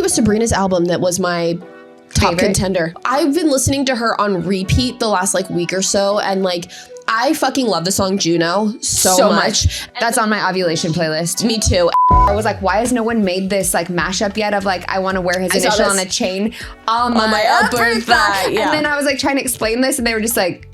was Sabrina's album that was my top contender. I've been listening to her on repeat the last like week or so, and like I fucking love the song Juno so much. That's on my ovulation playlist. Me too. I was like, why has no one made this like mashup yet of like, I want to wear his initial on a chain on my upper thigh. Yeah. And then I was like trying to explain this and they were just like,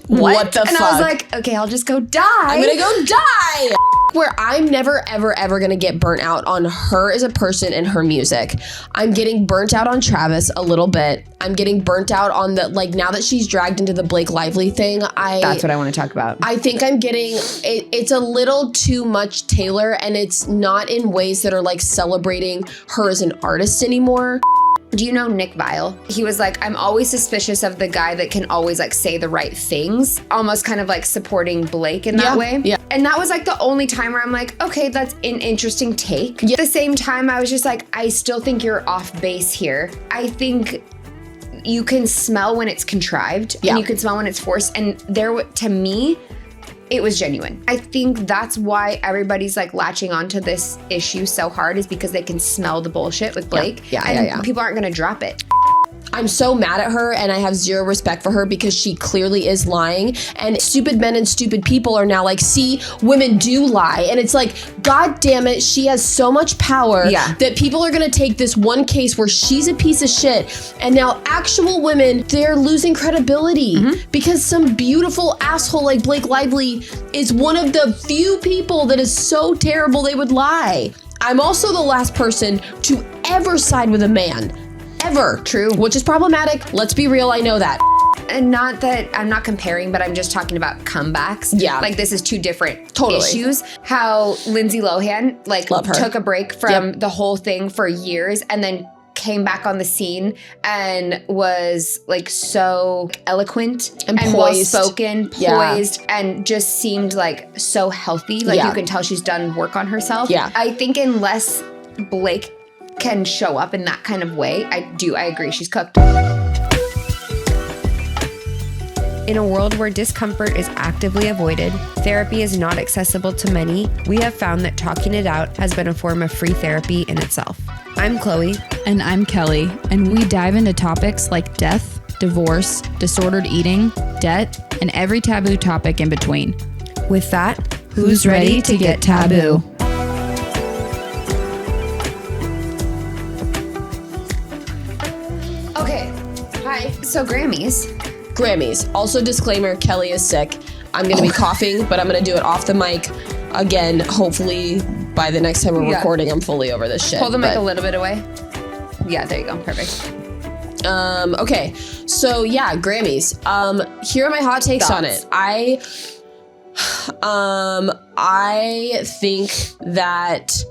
what the fuck? And I was like, okay, I'll just go die. I'm gonna go die. Where I'm never, ever, ever gonna get burnt out on her as a person and her music. I'm getting burnt out on Travis a little bit. I'm getting burnt out on the, like, now that she's dragged into the Blake Lively thing, that's what I want to talk about. I think I'm getting, it's a little too much Taylor, and it's not in ways that are like celebrating her as an artist anymore. Do you know Nick Vile? He was like, I'm always suspicious of the guy that can always like say the right things, almost kind of like supporting Blake in that way. Yeah. And that was like the only time where I'm like, okay, that's an interesting take. Yeah. At the same time, I was just like, I still think you're off base here. I think you can smell when it's contrived and you can smell when it's forced. And there, to me, it was genuine. I think that's why everybody's like latching onto this issue so hard, is because they can smell the bullshit with Blake. And people aren't gonna drop it. I'm so mad at her, and I have zero respect for her because she clearly is lying, and stupid men and stupid people are now like, see, women do lie. And it's like, God damn it, she has so much power that people are gonna take this one case where she's a piece of shit, and now actual women, they're losing credibility because some beautiful asshole like Blake Lively is one of the few people that is so terrible they would lie. I'm also the last person to ever side with a man. Ever. True. Which is problematic. Let's be real. I know that. And not that I'm not comparing, but I'm just talking about comebacks. Yeah. Like this is two different issues. How Lindsay Lohan like took a break from the whole thing for years and then came back on the scene and was like so eloquent and well-spoken, poised, and just seemed like so healthy. Like you can tell she's done work on herself. Yeah. I think unless Blake can show up in that kind of way, I agree, she's cooked. In a world where discomfort is actively avoided, therapy is not accessible to many, we have found that talking it out has been a form of free therapy in itself. I'm Chloe. And I'm Kelly, and we dive into topics like death, divorce, disordered eating, debt, and every taboo topic in between. With that, who's ready to get taboo? Okay, hi. So Grammys. Also, disclaimer, Kelly is sick. I'm going to be coughing, but I'm going to do it off the mic. Again, hopefully by the next time we're recording, I'm fully over this shit. Pull the mic a little bit away. Yeah, there you go. Perfect. Okay, so yeah, Grammys. Here are my hot takes on it. I think that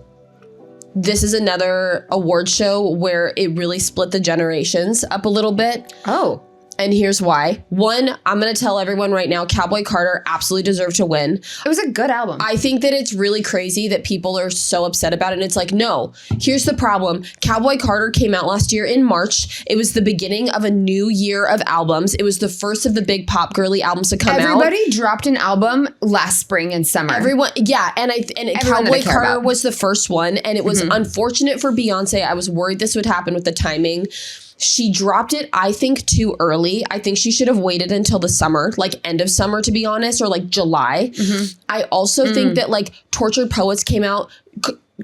this is another award show where it really split the generations up a little bit. Oh. And here's why. One, I'm going to tell everyone right now, Cowboy Carter absolutely deserved to win. It was a good album. I think that it's really crazy that people are so upset about it. And it's like, no, here's the problem. Cowboy Carter came out last year in March. It was the beginning of a new year of albums. It was the first of the big pop girly albums to come out. Everybody dropped an album last spring and summer. Everyone, yeah. And Cowboy Carter was the first one. And it was unfortunate for Beyonce. I was worried this would happen with the timing. She dropped it, I think, too early. I think she should have waited until the summer, like end of summer, to be honest, or like July. I also think that like Tortured Poets came out.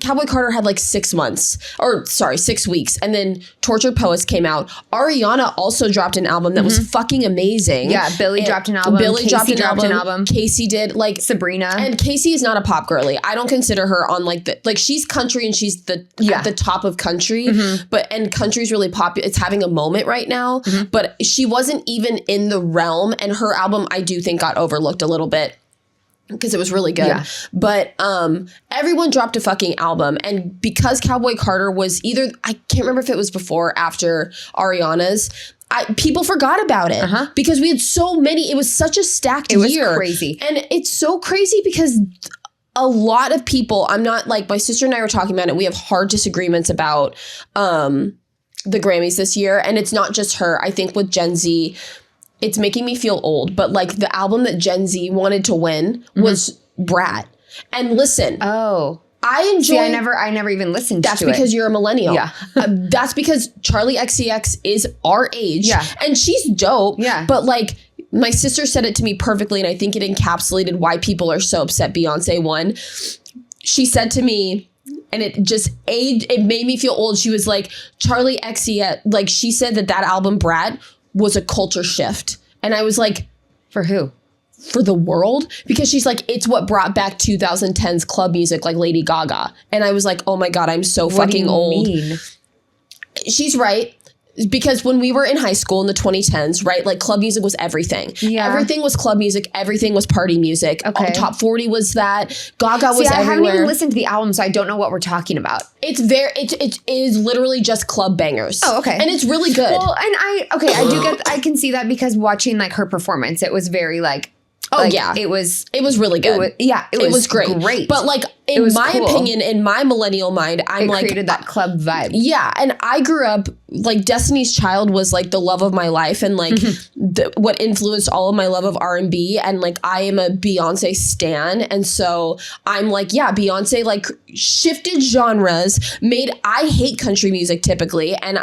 Cowboy Carter had like 6 weeks. And then Tortured Poets came out. Ariana also dropped an album that was fucking amazing. Yeah, Billie dropped an album. Casey dropped an album. Casey did, like Sabrina. And Casey is not a pop girly. I don't consider her on like the, like she's country and she's at the top of country. And country's really popular. It's having a moment right now. But she wasn't even in the realm. And her album, I do think, got overlooked a little bit, because it was really good. But everyone dropped a fucking album. And because Cowboy Carter was either, I can't remember if it was before or after Ariana's, people forgot about it because we had so many. It was such a stacked year. It was crazy. And it's so crazy because a lot of people, I'm not like, my sister and I were talking about it. We have hard disagreements about the Grammys this year. And it's not just her. I think with Gen Z, it's making me feel old, but like the album that Gen Z wanted to win was Brat. And listen, I enjoy. See, I never even listened to it. That's because you're a millennial. Yeah. That's because Charlie XCX is our age. Yeah. And she's dope. Yeah. But like, my sister said it to me perfectly, and I think it encapsulated why people are so upset Beyonce won. She said to me, and it made me feel old. She was like, Charlie XCX, like she said that album Brat was a culture shift. And I was like, for who? For the world, because she's like, it's what brought back 2010's club music, like Lady Gaga. And I was like, oh my God, I'm so fucking old. Mean? She's right. Because when we were in high school in the 2010s, right, like club music was everything. Yeah. Everything was club music. Everything was party music. Okay. Top 40 was that. Gaga was everywhere. I haven't even listened to the album, so I don't know what we're talking about. It is literally just club bangers. Oh, okay. And it's really good. Well, and I can see that because watching like her performance, it was very like, yeah. It was really good. It was great. But like, in my opinion, in my millennial mind, I'm like, created that club vibe. Yeah. And I grew up like Destiny's Child was like the love of my life, and like what influenced all of my love of R&B. And like, I am a Beyonce stan. And so I'm like, yeah, Beyonce like shifted genres, I hate country music typically. And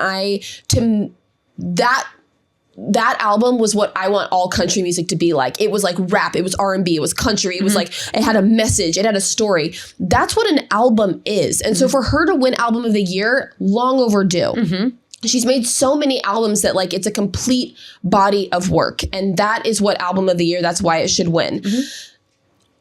that album was what I want all country music to be like. It was like rap, it was R&B, it was country, it was like, it had a message, it had a story. That's what an album is. And so for her to win Album of the Year, long overdue. She's made so many albums that like it's a complete body of work. And that is what Album of the Year, that's why it should win.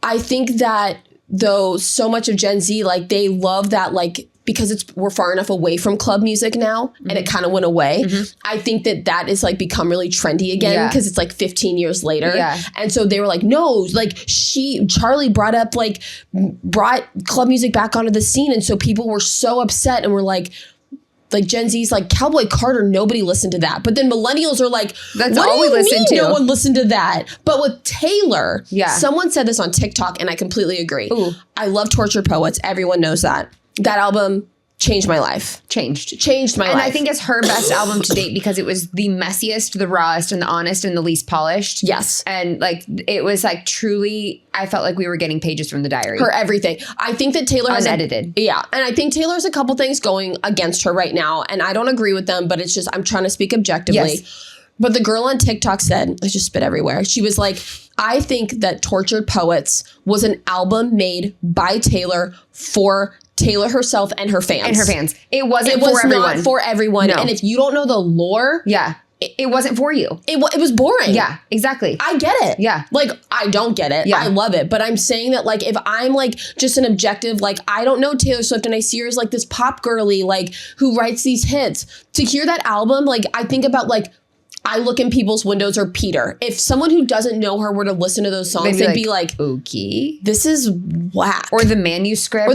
I think that though so much of Gen Z, like they love that like, because we're far enough away from club music now and it kind of went away. I think that is like become really trendy again because it's like 15 years later. Yeah. And so they were like, no, like Charlie brought club music back onto the scene. And so people were so upset and were like Gen Z's like Cowboy Carter, nobody listened to that. But then millennials are like, that's what all do we you listen mean to? No one listened to that. But with Taylor, yeah. Someone said this on TikTok and I completely agree. Ooh. I love Tortured Poets. Everyone knows that. That album changed my life. Changed my life. And I think it's her best album to date because it was the messiest, the rawest, and the honest, and the least polished. Yes. And like, it was like truly, I felt like we were getting pages from the diary. Her everything. I think that Taylor has unedited. Yeah. And I think Taylor has a couple things going against her right now. And I don't agree with them, but it's just, I'm trying to speak objectively. Yes. But the girl on TikTok said, I just spit everywhere. She was like, I think that Tortured Poets was an album made by Taylor for Taylor herself and her fans. It wasn't for everyone. Not for everyone. No. And if you don't know the lore. Yeah. It wasn't for you. It was boring. Yeah, exactly. I get it. Yeah. Like, I don't get it. Yeah. I love it. But I'm saying that, like, if I'm, like, just an objective, like, I don't know Taylor Swift and I see her as, like, this pop girly, like, who writes these hits. To hear that album, like, I think about, like, I Look in People's Windows or Peter. If someone who doesn't know her were to listen to those songs, they'd be like, okay, this is whack. Or the manuscript.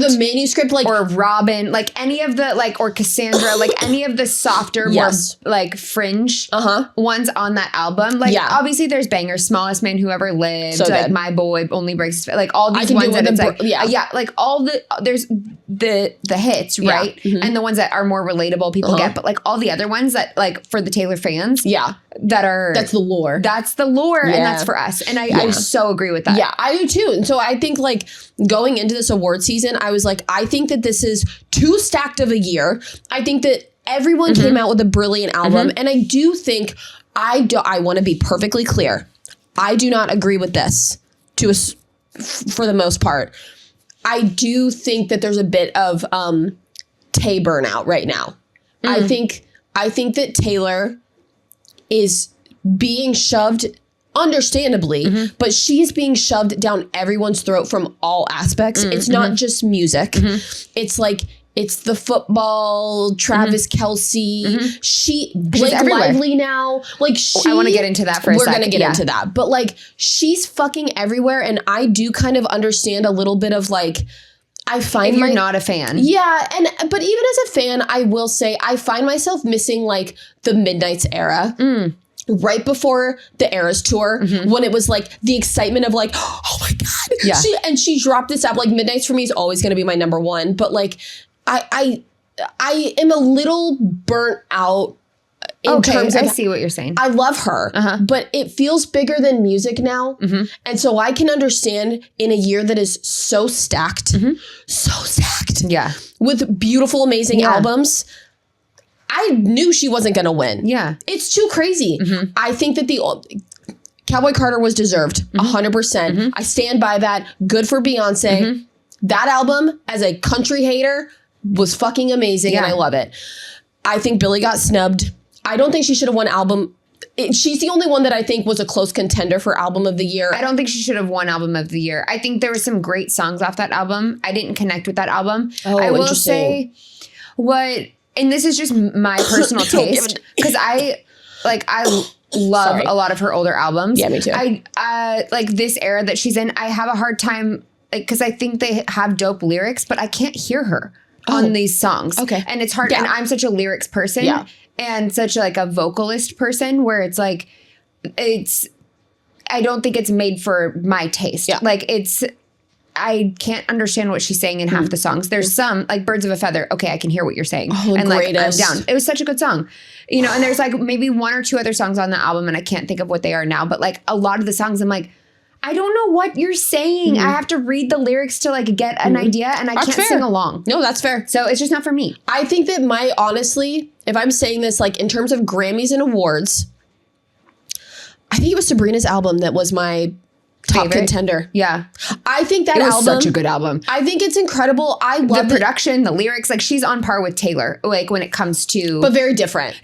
Like, or Robin, like any of the, like, or Cassandra, like any of the softer, more like fringe ones on that album. Like, obviously there's bangers, Smallest Man Who Ever Lived, so like My Boy Only Breaks His, like all these ones that it's like, like all there's the hits, right? And the ones that are more relatable people get, but like all the other ones that like for the Taylor fans, that's the lore. And that's for us. And I so agree with that. Yeah, I do too. And so I think like going into this award season, I was like, I think that this is too stacked of a year. I think that everyone came out with a brilliant album. And I do think, I want to be perfectly clear. I do not agree with this for the most part. I do think that there's a bit of Tay burnout right now. I think that Taylor is being shoved, understandably, but she's being shoved down everyone's throat from all aspects. It's not just music. It's like, it's the football, Travis Kelce, Blake Lively now. Like I want to get into that for a second. We're going to get into that. But like, she's fucking everywhere. And I do kind of understand a little bit of like, I find if you're not a fan. Yeah. But even as a fan, I will say I find myself missing like the Midnights era. Right before the Eras tour, when it was like the excitement of like, oh my God. Yeah. She dropped this out. Like Midnights for me is always going to be my number one. But like, I am a little burnt out in terms of, I see what you're saying. I love her, but it feels bigger than music now. And so I can understand in a year that is so stacked, Yeah. with beautiful, amazing albums. I knew she wasn't going to win. Yeah. It's too crazy. I think that the Cowboy Carter was deserved 100%. I stand by that. Good for Beyonce. That album, as a country hater, was fucking amazing, and I love it. I think Billie got snubbed. I don't think she should have won album. She's the only one that I think was a close contender for album of the year. I don't think she should have won album of the year. I think there were some great songs off that album. I didn't connect with that album. I will say and this is just my personal taste, because I love a lot of her older albums. Yeah, me too. I like this era that she's in. I have a hard time, because I think they have dope lyrics, but I can't hear her on these songs. Okay. And it's hard. And I'm such a lyrics person and such like a vocalist person, where it's like, I don't think it's made for my taste. Yeah. Like I can't understand what she's saying in half the songs. There's some, like Birds of a Feather. Okay, I can hear what you're saying. And like, I'm down. It was such a good song. You know, and there's like maybe one or two other songs on the album, and I can't think of what they are now. But like a lot of the songs, I'm like, I don't know what you're saying. I have to read the lyrics to like get an idea, and I can't sing along. No, that's fair. So it's just not for me. I think that honestly, if I'm saying this like in terms of Grammys and awards, I think it was Sabrina's album that was my top contender. Yeah. I think that album, such a good album. I think it's incredible. I love the production, the lyrics. Like she's on par with Taylor, like when it comes to, but very different.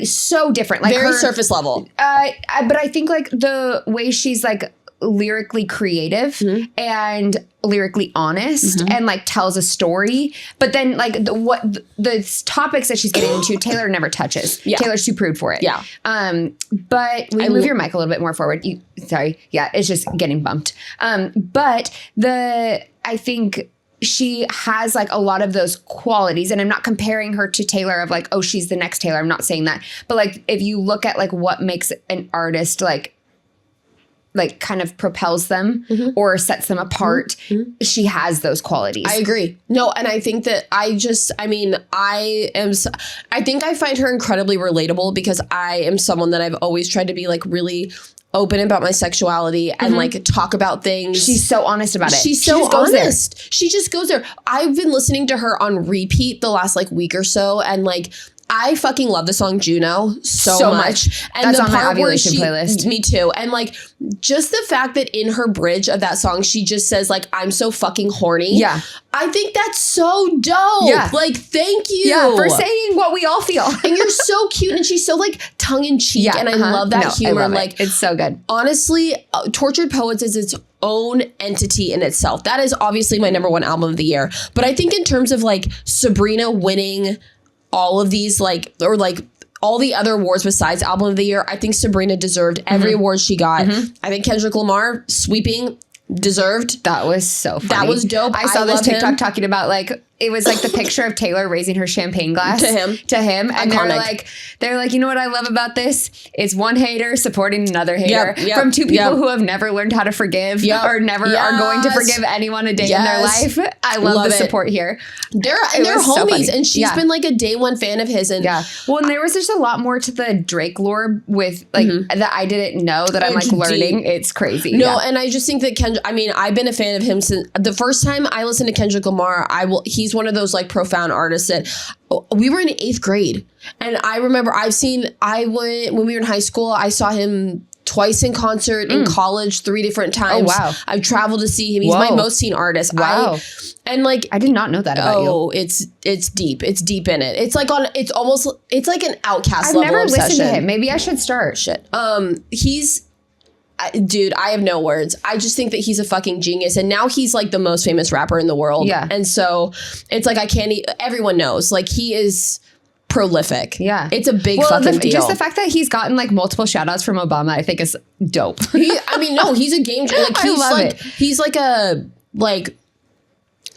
So different. Like very surface level. But I think like the way she's like lyrically creative and lyrically honest and like tells a story, but then like the topics that she's getting into, Taylor never touches. Taylor's too prude for it. But we move your mic a little bit more forward. It's just getting bumped. But I think she has like a lot of those qualities, and I'm not comparing her to Taylor of like, oh, she's the next Taylor. I'm not saying that, but like if you look at like what makes an artist like kind of propels them or sets them apart, she has those qualities. I agree. No, and I think that I think I find her incredibly relatable, because I am someone that I've always tried to be like really open about my sexuality and like talk about things. She's so honest about it. She's so honest. She just goes there. I've been listening to her on repeat the last like week or so, and like I fucking love the song Juno so much. And that's the on my part where ovulation playlist. Me too. And like just the fact that in her bridge of that song, she just says like, I'm so fucking horny. Yeah. I think that's so dope. Yeah. Like, thank you. Yeah, for saying what we all feel. And you're so cute. And she's so like tongue in cheek. Yeah, and I love that humor. I love like, it's so good. Honestly, Tortured Poets is its own entity in itself. That is obviously my number one album of the year. But I think in terms of like Sabrina winning all of these like, or like all the other awards besides album of the year, I think Sabrina deserved every award she got. I think Kendrick Lamar sweeping deserved. That was so funny. That was dope. I saw this TikTok talking about like, it was like the picture of Taylor raising her champagne glass to him. And they're like, you know what I love about this? It's one hater supporting another hater from two people who have never learned how to forgive or never are going to forgive anyone a day in their life. I love the support here. They're homies, so and she's been like a day one fan of his. And well, and there was just a lot more to the Drake lore with like that I didn't know that I'm like learning. It's crazy. No, and I just think that Kendrick, I mean, I've been a fan of him since the first time I listened to Kendrick Lamar. He's one of those like profound artists that we were in 8th grade. And I remember when we were in high school, I saw him twice in concert, in college 3 different times. Oh, wow. I've traveled to see him. He's my most seen artist. Wow. I did not know that about you. Oh, it's deep. It's deep in it. It's like it's like an Outcast level I've never obsession. listened to him. Maybe I should start. Dude, I have no words. I just think that he's a fucking genius. And now he's like the most famous rapper in the world. Yeah. And so it's like everyone knows. Like he is prolific. Yeah. It's a big fucking deal. Just the fact that he's gotten like multiple shout outs from Obama, I think is dope. He's a game changer. Like, I love it. He's like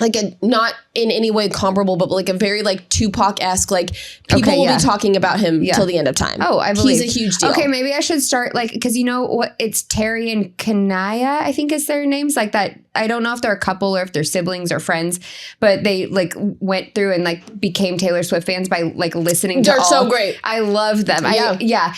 like a, not in any way comparable, but like a very like Tupac-esque, like people will be talking about him till the end of time. Oh, I believe. He's a huge deal. Okay, maybe I should start like, because you know what, it's Terry and Kanaya, I think is their names, like that. I don't know if they're a couple or if they're siblings or friends, but they like went through and like became Taylor Swift fans by like listening to They're so great. I love them. Yeah.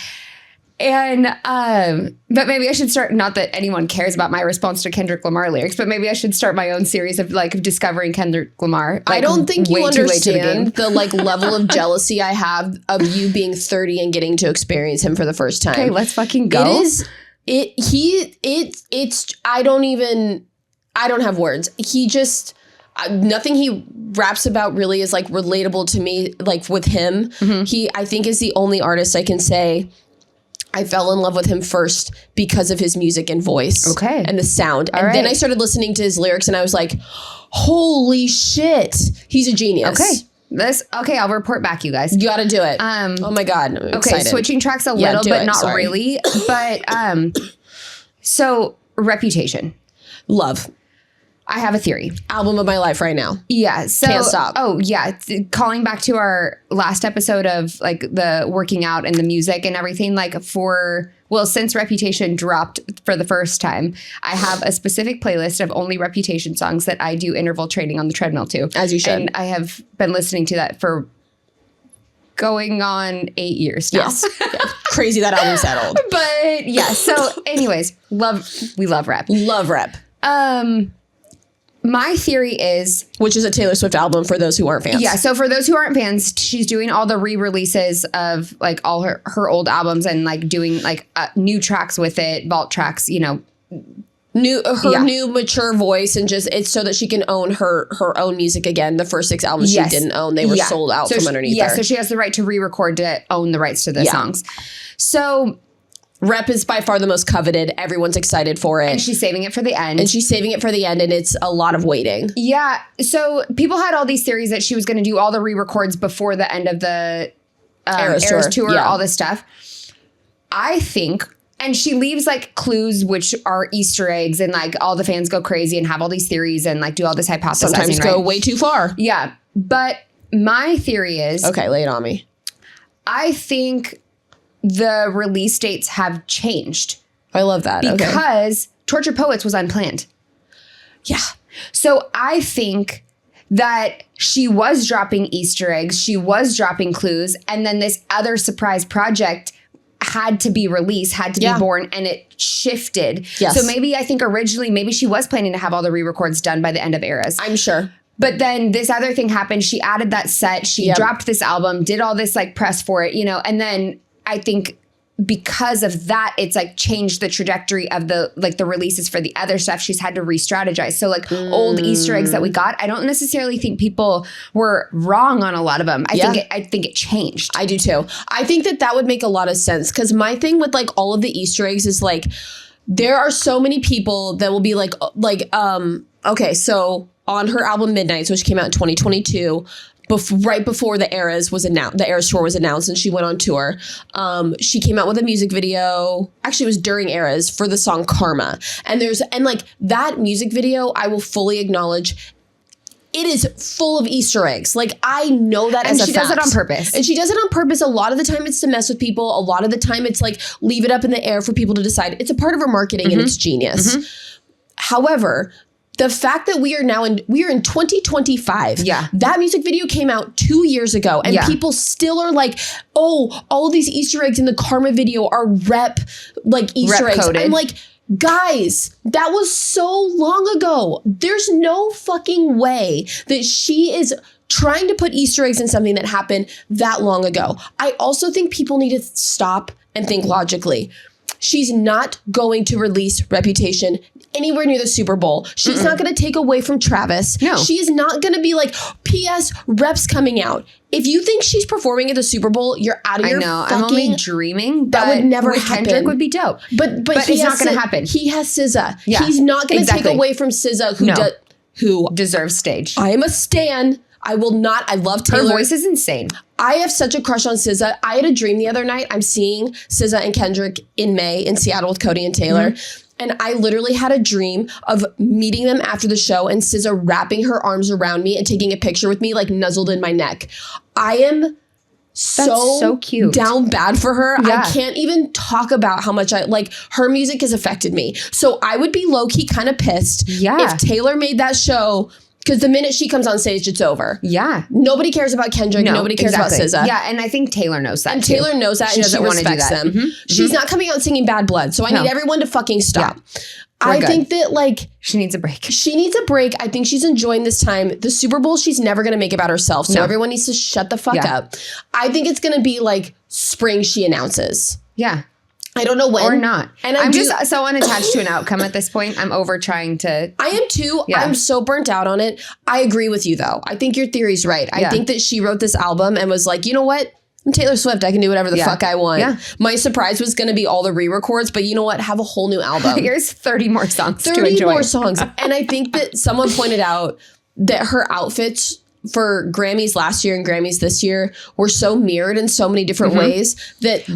And, but maybe I should start, not that anyone cares about my response to Kendrick Lamar lyrics, but maybe I should start my own series of like discovering Kendrick Lamar. Like, I don't think you understand the the like level of jealousy I have of you being 30 and getting to experience him for the first time. Okay, let's fucking go. I don't have words. He just, nothing he raps about really is like relatable to me, like with him. He, I think, is the only artist I can say I fell in love with him first because of his music and voice. Okay. And the sound. And then I started listening to his lyrics and I was like, holy shit, he's a genius. Okay, I'll report back, you guys. You got to do it. Oh my God. I'm excited. Switching tracks a little, but not really. But so Reputation. Love. I have a theory. Album of my life right now. Yeah. So, can't stop. Oh yeah. Calling back to our last episode of like the working out and the music and everything, like since Reputation dropped for the first time, I have a specific playlist of only Reputation songs that I do interval training on the treadmill to. As you should. And I have been listening to that for going on 8 years now. Yes. Crazy that album's that old. But yeah. So anyways, we love Rep. Love Rep. My theory is... Which is a Taylor Swift album for those who aren't fans. Yeah, so for those who aren't fans, she's doing all the re-releases of like all her old albums and like doing like new tracks with it, vault tracks, you know. New mature voice, and just it's so that she can own her own music again. The first 6 albums she didn't own, they were sold out from underneath her. Yeah, so she has the right to re-record to own the rights to the songs. So... Rep is by far the most coveted. Everyone's excited for it. And she's saving it for the end. And it's a lot of waiting. Yeah. So people had all these theories that she was going to do all the re-records before the end of the Eras tour, all this stuff. I think, and she leaves like clues, which are Easter eggs, and like all the fans go crazy and have all these theories and like do all this hypothesizing. Sometimes go way too far. Yeah. But my theory is... Okay, lay it on me. I think... the release dates have changed. I love that. Because Torture Poets was unplanned. Yeah. So I think that she was dropping Easter eggs, she was dropping clues, and then this other surprise project had to be released, had to be born, and it shifted. Yes. So maybe I think originally, maybe she was planning to have all the re-records done by the end of Eras. I'm sure. But then this other thing happened. She added that set. She dropped this album, did all this like press for it, you know, and then I think because of that, it's like changed the trajectory of the releases for the other stuff. She's had to re-strategize. So like old Easter eggs that we got, I don't necessarily think people were wrong on a lot of them. I think it changed. I do too. I think that would make a lot of sense, because my thing with like all of the Easter eggs is like, there are so many people that will be like, okay, so on her album Midnights, which came out in 2022, right before the Eras tour was announced and she went on tour, she came out with a music video. Actually, it was during Eras for the song Karma. And like that music video, I will fully acknowledge, it is full of Easter eggs. Like, I know that as a fact. And she does it on purpose. And she does it on purpose. A lot of the time it's to mess with people. A lot of the time it's like, leave it up in the air for people to decide. It's a part of her marketing and it's genius. However, the fact that we are in 2025. Yeah. That music video came out 2 years ago and people still are like, oh, all of these Easter eggs in the Karma video are Rep Easter eggs. I'm like, guys, that was so long ago. There's no fucking way that she is trying to put Easter eggs in something that happened that long ago. I also think people need to stop and think logically. She's not going to release Reputation anywhere near the Super Bowl. She's not going to take away from Travis. No. She is not going to be like, P.S. Rep's coming out. If you think she's performing at the Super Bowl, you're out of your fucking... I'm only dreaming. That would never happen. Kendrick would be dope. But it's not going to happen. He has SZA. Yeah, he's not going to take away from SZA, who deserves stage. I am a stan. I will not. I love Taylor. Her voice is insane. I have such a crush on SZA. I had a dream the other night. I'm seeing SZA and Kendrick in May in Seattle with Cody and Taylor. And I literally had a dream of meeting them after the show and SZA wrapping her arms around me and taking a picture with me, like nuzzled in my neck. I am so cute. Down bad for her. Yeah. I can't even talk about how much her music has affected me. So I would be low key kind of pissed if Taylor made that show. Because the minute she comes on stage, it's over. Yeah. Nobody cares about Kendrick. Nobody cares about SZA. Yeah, and I think Taylor knows that. And Taylor knows that, and she respects them. Mm-hmm. She's not coming out singing Bad Blood, so I need everyone to fucking stop. Yeah. I think that she needs a break. She needs a break. I think she's enjoying this time. The Super Bowl, she's never going to make about herself, so everyone needs to shut the fuck up. I think it's going to be like spring she announces. Yeah. I don't know when. Or not. And I'm just so unattached to an outcome at this point. I'm over trying to. I am too. Yeah. I'm so burnt out on it. I agree with you though. I think your theory's right. I think that she wrote this album and was like, you know what? I'm Taylor Swift. I can do whatever the fuck I want. Yeah. My surprise was going to be all the re-records, but you know what? Have a whole new album. Here's 30 more songs 30 to enjoy. more songs. And I think that someone pointed out that her outfits for Grammys last year and Grammys this year were so mirrored in so many different ways that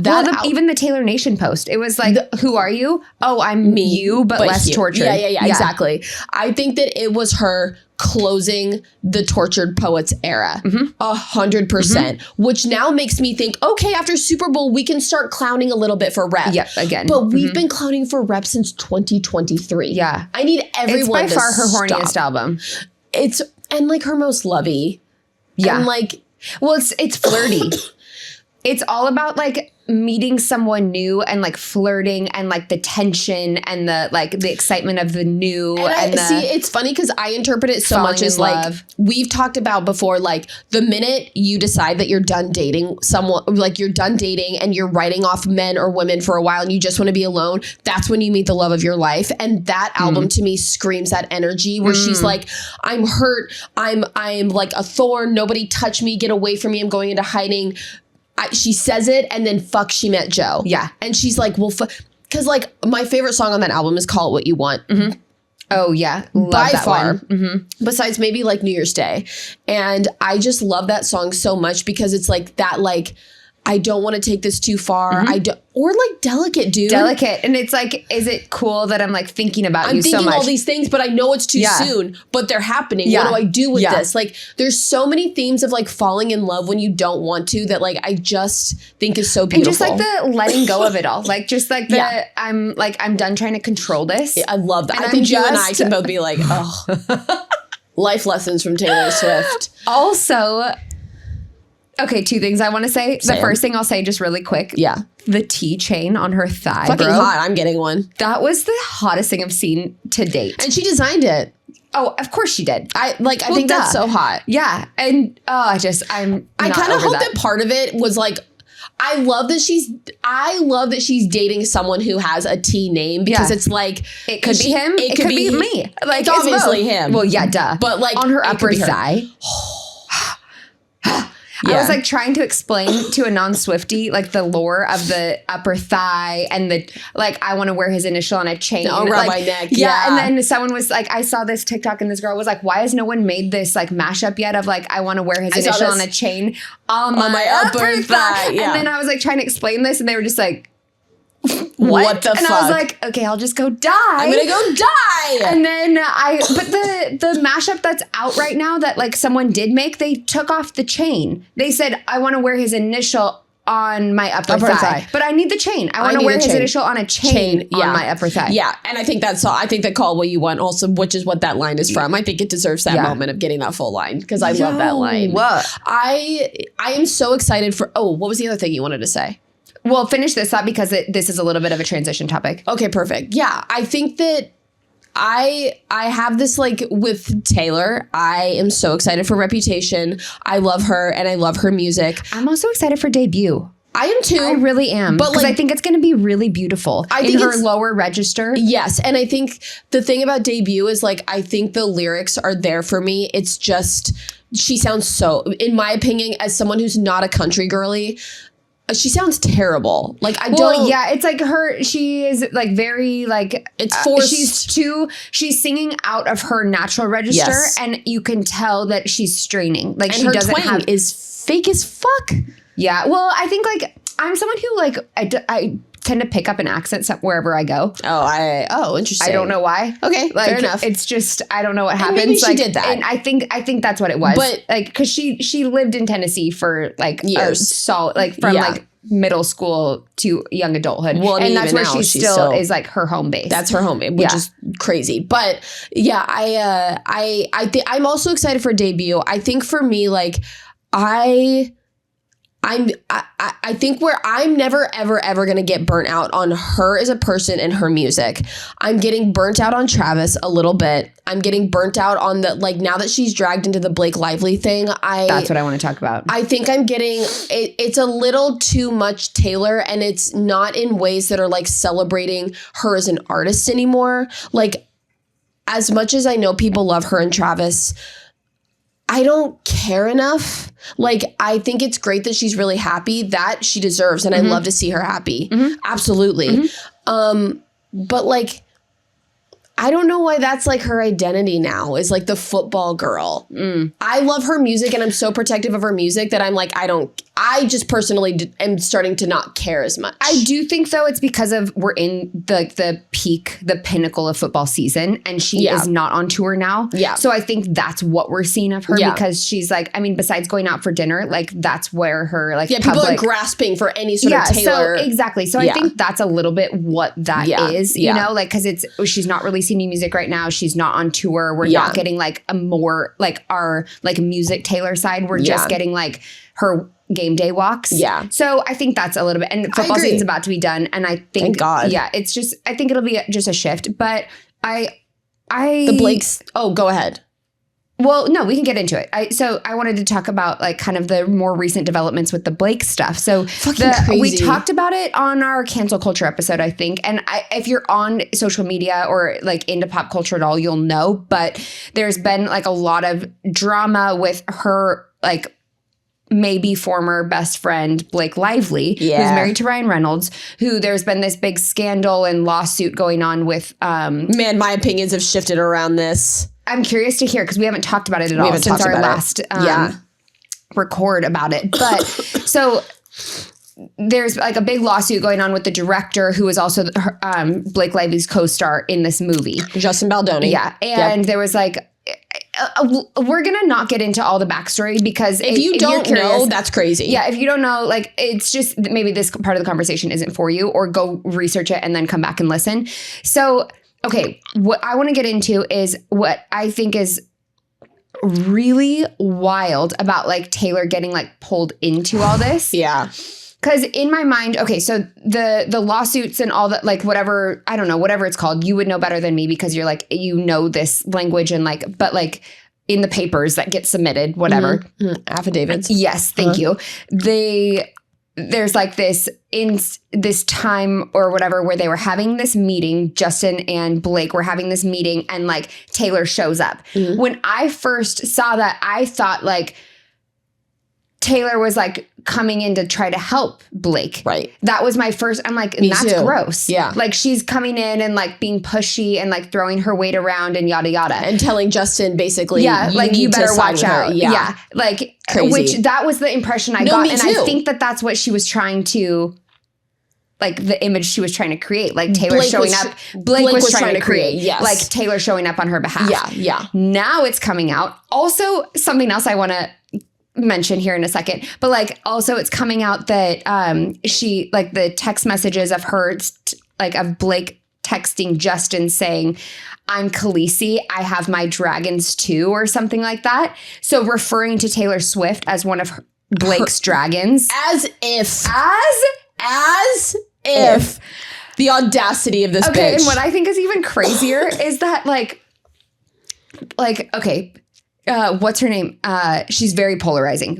even the Taylor Nation post, it was like, who are you? Oh, I'm you, but less you. tortured. Yeah, exactly. I think that it was her closing the tortured poets era 100%, which now makes me think, okay, after Super Bowl, we can start clowning a little bit for rep. Yep, again. But we've been clowning for rep since 2023. Yeah. I need everyone It's by far her horniest album. And like her most lovey. Yeah. And like, well, it's flirty. It's all about like meeting someone new and like flirting and like the tension and the excitement of the new. And it's funny because I interpret it so much as like we've talked about before, like the minute you decide that you're done dating someone, like you're done dating and you're writing off men or women for a while and you just want to be alone, that's when you meet the love of your life. And that album to me screams that energy where she's like, I'm hurt. I'm like a thorn. Nobody touch me. Get away from me. I'm going into hiding. She says it and then fuck, she met Joe. Yeah. And she's like, well, because like my favorite song on that album is Call It What You Want. Mm-hmm. Oh, yeah. Love by that far. One. Mm-hmm. Besides maybe like New Year's Day. And I just love that song so much because it's like that, like, I don't want to take this too far. Or like Delicate, dude. Delicate. And it's like, is it cool that I'm like thinking about you so much? I'm thinking all these things, but I know it's too soon, but they're happening. What do I do with this? Like there's so many themes of like falling in love when you don't want to that like I just think is so beautiful. And just like the letting go of it all. Like just like I'm done trying to control this. I love that. I think you and I can both be like, oh, life lessons from Taylor Swift. Also, okay, two things I want to say. The first thing I'll say just really quick. Yeah. The T chain on her thigh, fucking hot. I'm getting one. That was the hottest thing I've seen to date. And she designed it. Oh, of course she did. I think that's so hot. Yeah. And I kind of hope that part of it was like, I love that she's dating someone who has a T name because it's like it could be him. It could be me. Like it's obviously him. Well, yeah, duh. But like on her upper thigh. I was like trying to explain to a non-Swiftie like the lore of the upper thigh and the like I want to wear his initial on a chain around like, my neck. Yeah. And then someone was like, I saw this TikTok and this girl was like, why has no one made this like mashup yet of like I want to wear his initial on a chain on my upper thigh. Yeah. And then I was like trying to explain this and they were just like, what the fuck? And I was like, okay, I'll just go die. I'm gonna go die. And then but the mashup that's out right now that like someone did make, they took off the chain. They said, I want to wear his initial on my upper thigh. But I need the chain. I want to wear his initial on a chain on my upper thigh. Yeah. And I think that's all. I think that Call What You Want also, which is what that line is from. I think it deserves that moment of getting that full line because I love that line. I am so excited for, what was the other thing you wanted to say? Well, finish this up because this is a little bit of a transition topic. Okay, perfect. Yeah, I think that I have this like with Taylor. I am so excited for Reputation. I love her and I love her music. I'm also excited for Debut. I am too. I really am. But like, I think it's going to be really beautiful. I think her lower register. Yes. And I think the thing about Debut is like, I think the lyrics are there for me. It's just, she sounds so, in my opinion, as someone who's not a country girly, she sounds terrible. Like yeah, it's like she is like very like it's forced. She's singing out of her natural register, and you can tell that she's straining. Like and she her doesn't twang is fake as fuck. Yeah, well, I think like I'm someone who like I tend to pick up an accent wherever I go. Interesting. I don't know why. Okay, like, fair enough. It's just, I don't know what happens. Maybe she did that. And I think that's what it was. But like, because she lived in Tennessee for like years, from like middle school to young adulthood. Well, and that's where she still is like her home base. That's her home base, which is crazy. But yeah, I think I'm also excited for debut. I think for me, like I think where I'm never, ever going to get burnt out on her as a person and her music. I'm getting burnt out on Travis a little bit. I'm getting burnt out on the, like, now that she's dragged into the Blake Lively thing. That's what I want to talk about. I think I'm getting, it's a little too much Taylor, and it's not in ways that are like celebrating her as an artist anymore. Like, as much as I know people love her and Travis, I don't care enough. Like, I think it's great that she's really happy. That she deserves, and I love to see her happy. Absolutely. But like, I don't know why that's like her identity now, is like the football girl. I love her music, and I'm so protective of her music that I'm like, I just personally am starting to not care as much. I do think, though, it's because of we're in the peak, the pinnacle of football season, and she is not on tour now. Yeah. So I think that's what we're seeing of her, because she's like, I mean, besides going out for dinner, like that's where her like people are grasping for any sort of Taylor. So exactly. So I think that's a little bit what that is, you know, like, because she's not releasing new music right now. She's not on tour. We're not getting like a more like our like music Taylor side. We're just getting like her game day walks. Yeah. So I think that's a little bit, and football season's about to be done. And I think, thank God. Yeah, it's just, I think it'll be just a shift, but the Blake's, go ahead. Well, no, we can get into it. So I wanted to talk about like kind of the more recent developments with the Blake stuff. So crazy. We talked about it on our cancel culture episode, I think. And if you're on social media or like into pop culture at all, you'll know. But there's been like a lot of drama with her, like maybe former best friend Blake Lively, who's married to Ryan Reynolds, who there's been this big scandal and lawsuit going on with. Man, my opinions have shifted around this. I'm curious to hear, because we haven't talked about it at all since our last record about it. But so there's like a big lawsuit going on with the director, who is also Blake Lively's co-star in this movie, Justin Baldoni. Yeah. And there was like, we're going to not get into all the backstory, because if you don't know, that's crazy. Yeah. If you don't know, like, it's just maybe this part of the conversation isn't for you, or go research it and then come back and listen. So, okay, what I want to get into is what I think is really wild about like Taylor getting like pulled into all this. Yeah. Because in my mind, okay, so the lawsuits and all that, like whatever, I don't know, whatever it's called, you would know better than me, because you're like, you know this language, and like, but like in the papers that get submitted, whatever. Affidavits. Yes, thank you. There's like this time or whatever where they were having this meeting, Justin and Blake were having this meeting, and like Taylor shows up. When I first saw that, I thought like Taylor was like coming in to try to help Blake. Right. That was my first, I'm like, and that's gross. Yeah. Like, she's coming in and like being pushy and like throwing her weight around and yada yada. And telling Justin basically, you better watch out. Yeah. Like, crazy. Which that was the impression I got. And too. I think that's what she was trying to, like the image she was trying to create, like Taylor showing up. Blake was trying to create. Yes. Like Taylor showing up on her behalf. Yeah. Yeah. Now it's coming out. Also, something else I want to mention here in a second, but like also it's coming out that she, like the text messages of her, like of Blake texting Justin saying, "I'm Khaleesi, I have my dragons too," or something like that. So referring to Taylor Swift as one of Blake's dragons. As if the audacity of this bitch. And what I think is even crazier is that like okay, what's her name? She's very polarizing.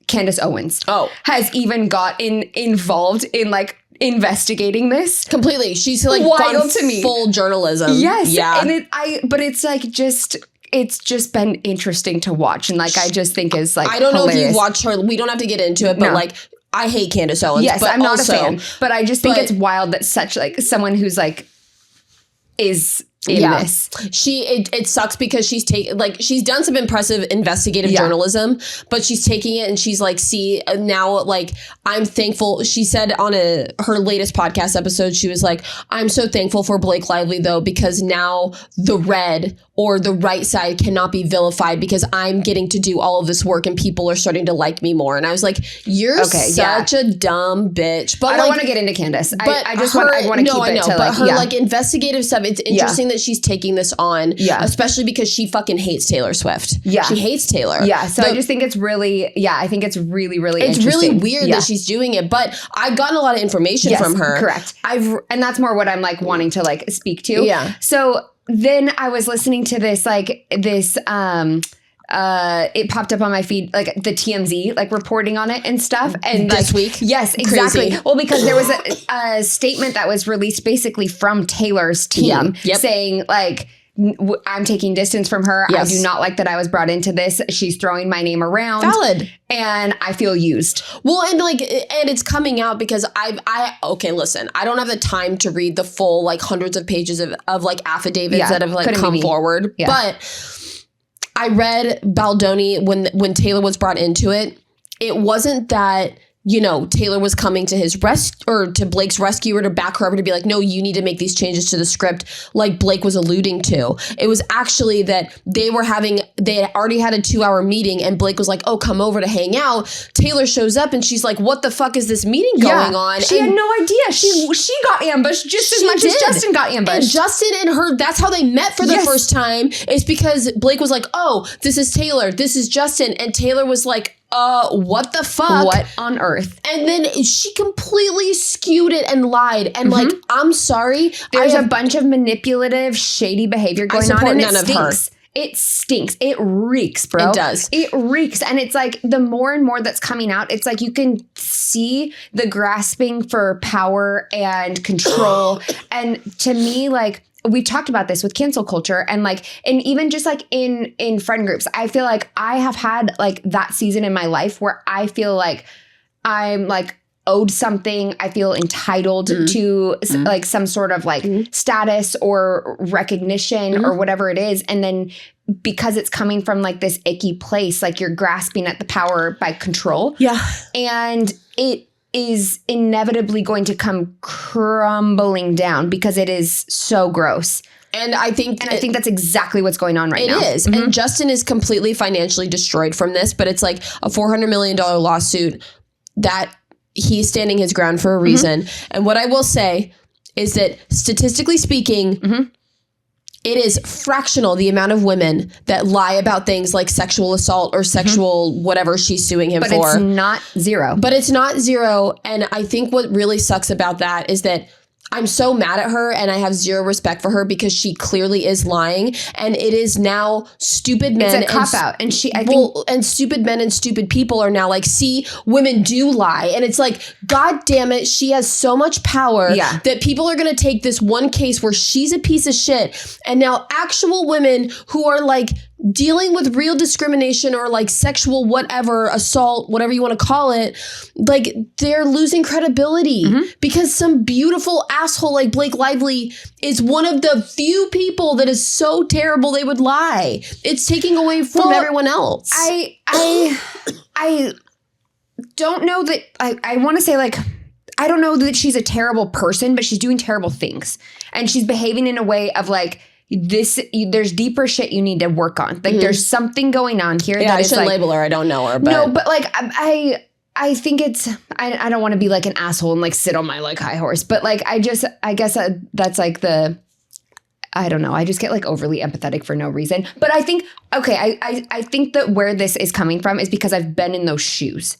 Candace Owens. Has even got involved in like investigating this completely. She's like wild to me. Full journalism. Yes. Yeah. And but it's like it's just been interesting to watch, and like I just think is like I don't hilarious. know if you watch her. We don't have to get into it, but like I hate Candace Owens. Yes, but I'm not also, a fan, but I just think it's wild that such like someone who's like is this. It sucks because she's she's done some impressive investigative journalism, but she's taking it and she's like, see, now, like, I'm thankful. She said on her latest podcast episode, she was like, I'm so thankful for Blake Lively, though, because now the red or the right side cannot be vilified because I'm getting to do all of this work and people are starting to like me more. And I was like, you're such a dumb bitch. But I don't want to get into Candace. But I just want to keep it to, but her like investigative stuff, it's interesting that she's taking this on, especially because she fucking hates Taylor Swift. Yeah. She hates Taylor. Yeah. So I just think it's really, I think it's really, really it's interesting. Really weird that she's doing it, but I've gotten a lot of information from her. Correct. And that's more what I'm like wanting to like speak to. Yeah. So then I was listening to this, it popped up on my feed, like the TMZ, like reporting on it and stuff. And this week? Yes, exactly. Crazy. Well, because there was a statement that was released basically from Taylor's team saying like, I'm taking distance from her. Yes. I do not like that I was brought into this. She's throwing my name around. Valid. And I feel used. Well, and it's coming out because okay, listen, I don't have the time to read the full like hundreds of pages of like affidavits that have like come forward. Yeah. But I read Baldoni when Taylor was brought into it. It wasn't that, you know, Taylor was coming to his to Blake's rescue or to back her up to be like, no, you need to make these changes to the script, like Blake was alluding to. It was actually that they had already had a 2-hour meeting and Blake was like, oh, come over to hang out. Taylor shows up and she's like, what the fuck is this meeting going on? She had no idea. She got ambushed just as much as Justin got ambushed. And Justin and her, that's how they met for the first time, is because Blake was like, oh, this is Taylor, this is Justin. And Taylor was like, what the fuck? What on earth? And then she completely skewed it and lied. And like, I'm sorry. There's a bunch of manipulative, shady behavior going on, and it stinks. It stinks. It reeks, bro. It does. It reeks. And it's like the more and more that's coming out, it's like you can see the grasping for power and control. And to me, like, we talked about this with cancel culture and even just like in friend groups. I feel like I have had like that season in my life where I feel like I'm like owed something. I feel entitled to like some sort of like status or recognition or whatever it is. And then because it's coming from like this icky place, like you're grasping at the power by control. Yeah. And it is inevitably going to come crumbling down because it is so gross. And I think that's exactly what's going on right now. It is. And Justin is completely financially destroyed from this, but it's like a $400 million lawsuit that he's standing his ground for a reason. And what I will say is that statistically speaking, it is fractional the amount of women that lie about things like sexual assault or sexual whatever she's suing him for. But it's not zero. But it's not zero. And I think what really sucks about that is that I'm so mad at her and I have zero respect for her because she clearly is lying, and it is now stupid men. It's a cop out. And and stupid men and stupid people are now like, see, women do lie. And it's like, God damn it, she has so much power that people are going to take this one case where she's a piece of shit. And now actual women who are like dealing with real discrimination or like sexual whatever, assault, whatever you want to call it, like they're losing credibility because some beautiful asshole like Blake Lively is one of the few people that is so terrible they would lie. It's taking away from everyone else. I don't know that I want to say like, I don't know that she's a terrible person, but she's doing terrible things. And she's behaving in a way of like, there's deeper shit you need to work on. Like there's something going on here. Yeah, I shouldn't label her. I don't know her. But. No, but like I think it's, I don't want to be like an asshole and like sit on my like high horse, but like I guess that's like I don't know. I just get like overly empathetic for no reason. But I think, okay, I think that where this is coming from is because I've been in those shoes.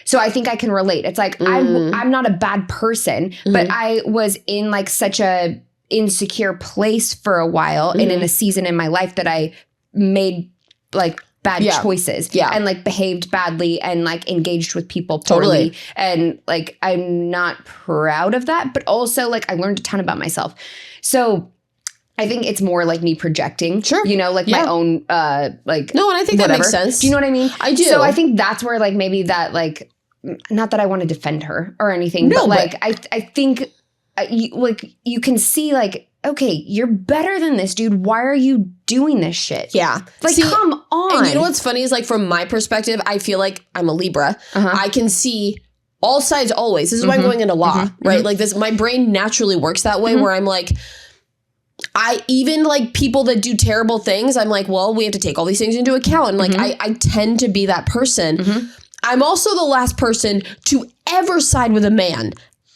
So I think I can relate. It's like, I'm not a bad person, but I was in like such a insecure place for a while and in a season in my life that I made like bad choices and like behaved badly and like engaged with people poorly. And like, I'm not proud of that, but also like I learned a ton about myself. So I think it's more like me projecting, you know, like my own, like, no, and I think that makes sense. Do you know what I mean? I do. So I think that's where like, maybe that like, not that I want to defend her or anything, but like, I think you can see like okay, you're better than this, dude. Why are you doing this shit? Yeah. Like, come on. And you know what's funny is like from my perspective, I feel like I'm a Libra. I can see all sides always. This is why I'm going into law, right? Like this, my brain naturally works that way where I'm like, I even like people that do terrible things. I'm like, well, we have to take all these things into account. And like, I tend to be that person. I'm also the last person to ever side with a man.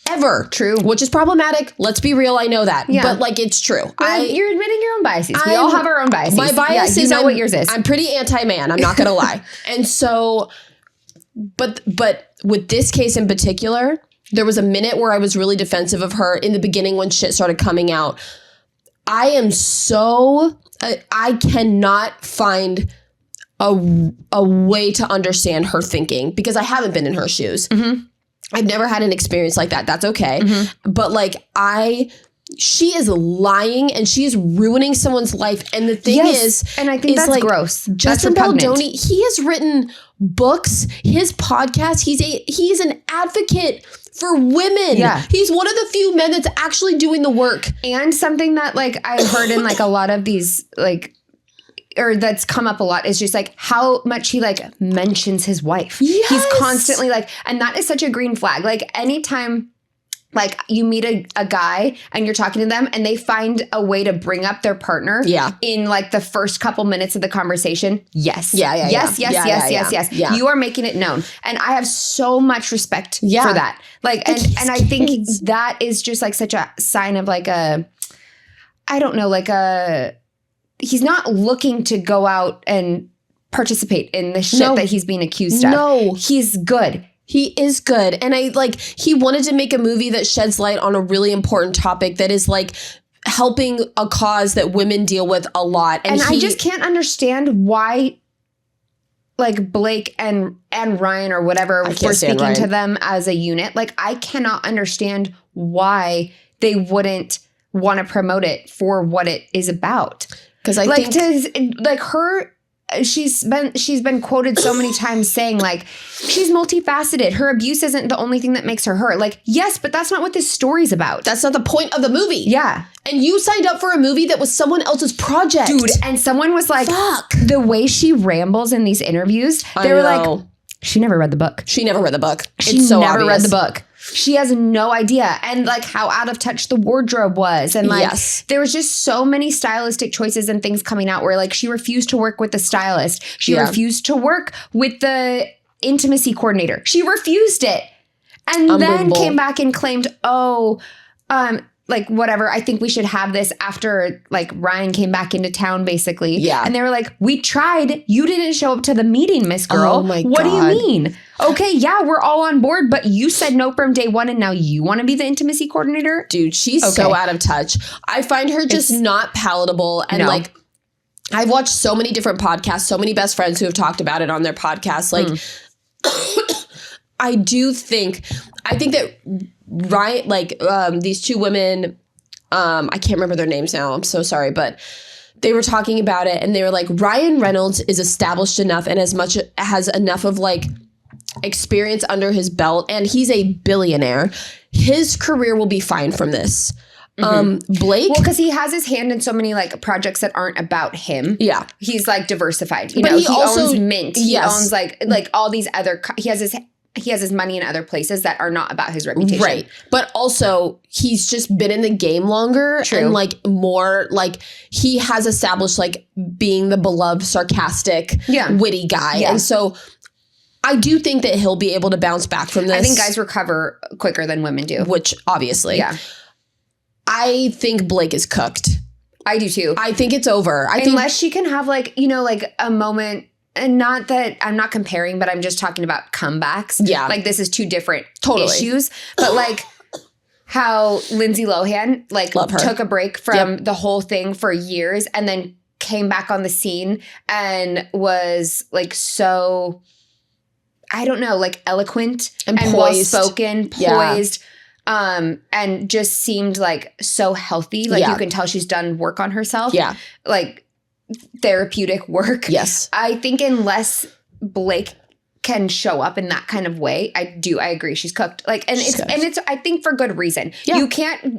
Ever. True. Which is problematic. Let's be real. I know that. Yeah. But like, it's true. You're admitting your own biases. We all have our own biases. My bias is what yours is. I'm pretty anti-man. I'm not going to lie. And so, but with this case in particular, there was a minute where I was really defensive of her in the beginning when shit started coming out. I am so, I cannot find a way to understand her thinking because I haven't been in her shoes. I've never had an experience like that. That's okay. But like she is lying and she is ruining someone's life. And the thing is, and I think that's like, gross. Justin Baldoni, he has written books, his podcast. He's an advocate for women. Yeah. He's one of the few men that's actually doing the work. And something that like I heard in like a lot of these like, or that's come up a lot is just like how much he like mentions his wife. Yes. He's constantly like, and that is such a green flag. Like anytime like you meet a guy and you're talking to them and they find a way to bring up their partner in like the first couple minutes of the conversation. Yes. Yes. You are making it known. And I have so much respect for that. Like, and I think that is just like such a sign of like he's not looking to go out and participate in the shit that he's being accused of. No. He's good. He is good. And he wanted to make a movie that sheds light on a really important topic that is like helping a cause that women deal with a lot. And I just can't understand why like Blake and Ryan or whatever, we're speaking to them as a unit. Like I cannot understand why they wouldn't want to promote it for what it is about. Because I like think like her, she's been quoted so many times saying like she's multifaceted. Her abuse isn't the only thing that makes her her. Like, yes, but that's not what this story's about. That's not the point of the movie. Yeah. And you signed up for a movie that was someone else's project. Dude, and someone was like, fuck. The way she rambles in these interviews, they were like, she never read the book. She never read the book. She never read the book. She has no idea. And like how out of touch the wardrobe was. And like there was just so many stylistic choices and things coming out where like she refused to work with the stylist. She refused to work with the intimacy coordinator. She refused it. And then came back and claimed, like whatever, I think we should have this after like Ryan came back into town basically. Yeah. And they were like, we tried. You didn't show up to the meeting, Miss Girl. Oh my God. What do you mean? Okay, yeah, we're all on board, but you said no from day one and now you want to be the intimacy coordinator? Dude, she's so out of touch. I find her just not palatable. And like, I've watched so many different podcasts, so many best friends who have talked about it on their podcasts. Like, I think that Ryan, like these two women, I can't remember their names now. I'm so sorry, but they were talking about it and they were like, Ryan Reynolds is established enough and has enough of like experience under his belt and he's a billionaire. His career will be fine from this. Blake, well, because he has his hand in so many like projects that aren't about him. Yeah, he's like diversified. You know, he also owns Mint. He owns like all these other. He has his money in other places that are not about his reputation. Right. But also he's just been in the game longer and like more like he has established like being the beloved, sarcastic, witty guy. Yeah. And so I do think that he'll be able to bounce back from this. I think guys recover quicker than women do. Which obviously. Yeah. I think Blake is cooked. I do too. I think it's over. Unless she can have like, you know, like a moment. And not that I'm not comparing, but I'm just talking about comebacks. Yeah. Like this is two different issues. But like how Lindsay Lohan like took a break from the whole thing for years and then came back on the scene and was like so, I don't know, like eloquent and well-spoken, poised. And just seemed like so healthy. Like you can tell she's done work on herself. Yeah. Like therapeutic work. Yes. I think unless Blake can show up in that kind of way, I agree. She's cooked. Like, and it's I think for good reason. Yeah.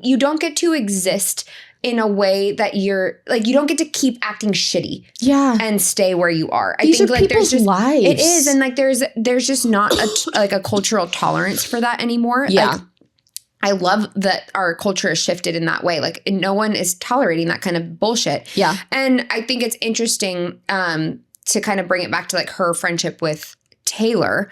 You don't get to exist in a way that you're like, you don't get to keep acting shitty and stay where you are. These are like people's lives. It is. And like, there's just not a cultural tolerance for that anymore. Yeah. Like, I love that our culture is shifted in that way. Like, no one is tolerating that kind of bullshit. Yeah. And I think it's interesting to kind of bring it back to like her friendship with Taylor.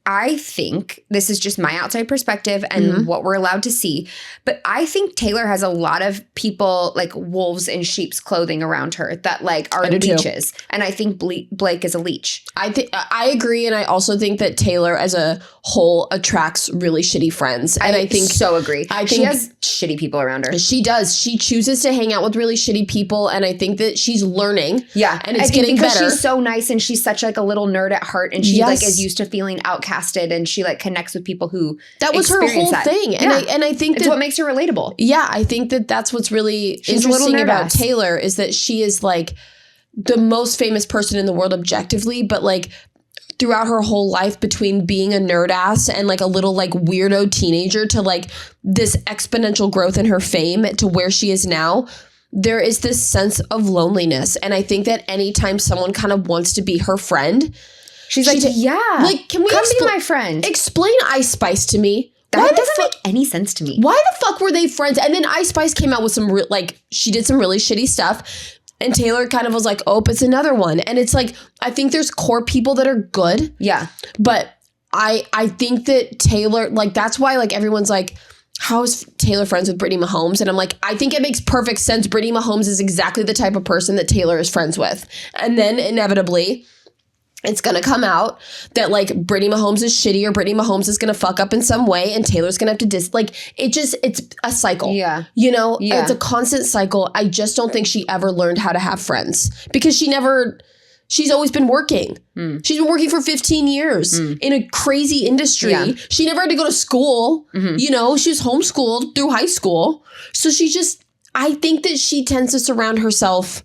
I think this is just my outside perspective and what we're allowed to see. But I think Taylor has a lot of people like wolves in sheep's clothing around her that like are leeches. Too. And I think Blake is a leech. I agree. And I also think that Taylor as a whole attracts really shitty friends. And I think so agree. I think she has shitty people around her. She does. She chooses to hang out with really shitty people. And I think that she's learning. Yeah. And it's getting better. Because she's so nice and she's such like a little nerd at heart. And she like is used to feeling outcasted. And she like connects with people who that was her whole thing. And I think it's what makes her relatable. Yeah. I think that that's what's really interesting about Taylor is that she is like the most famous person in the world objectively, but like throughout her whole life between being a nerd ass and like a little like weirdo teenager to like this exponential growth in her fame to where she is now, there is this sense of loneliness. And I think that anytime someone kind of wants to be her friend, she's like, like, can we come be my friend? Explain Ice Spice to me. That doesn't make any sense to me. Why the fuck were they friends? And then Ice Spice came out with some she did some really shitty stuff. And Taylor kind of was like, oh, it's another one. And it's like, I think there's core people that are good. Yeah. But I think that Taylor, like, that's why like everyone's like, how is Taylor friends with Brittany Mahomes? And I'm like, I think it makes perfect sense. Brittany Mahomes is exactly the type of person that Taylor is friends with. And then inevitably, it's going to come out that like Brittany Mahomes is shitty or Brittany Mahomes is going to fuck up in some way and Taylor's going to have to it's a cycle. Yeah. You know, it's a constant cycle. I just don't think she ever learned how to have friends because she's always been working. She's been working for 15 years in a crazy industry. Yeah. She never had to go to school. You know, she was homeschooled through high school. So I think that she tends to surround herself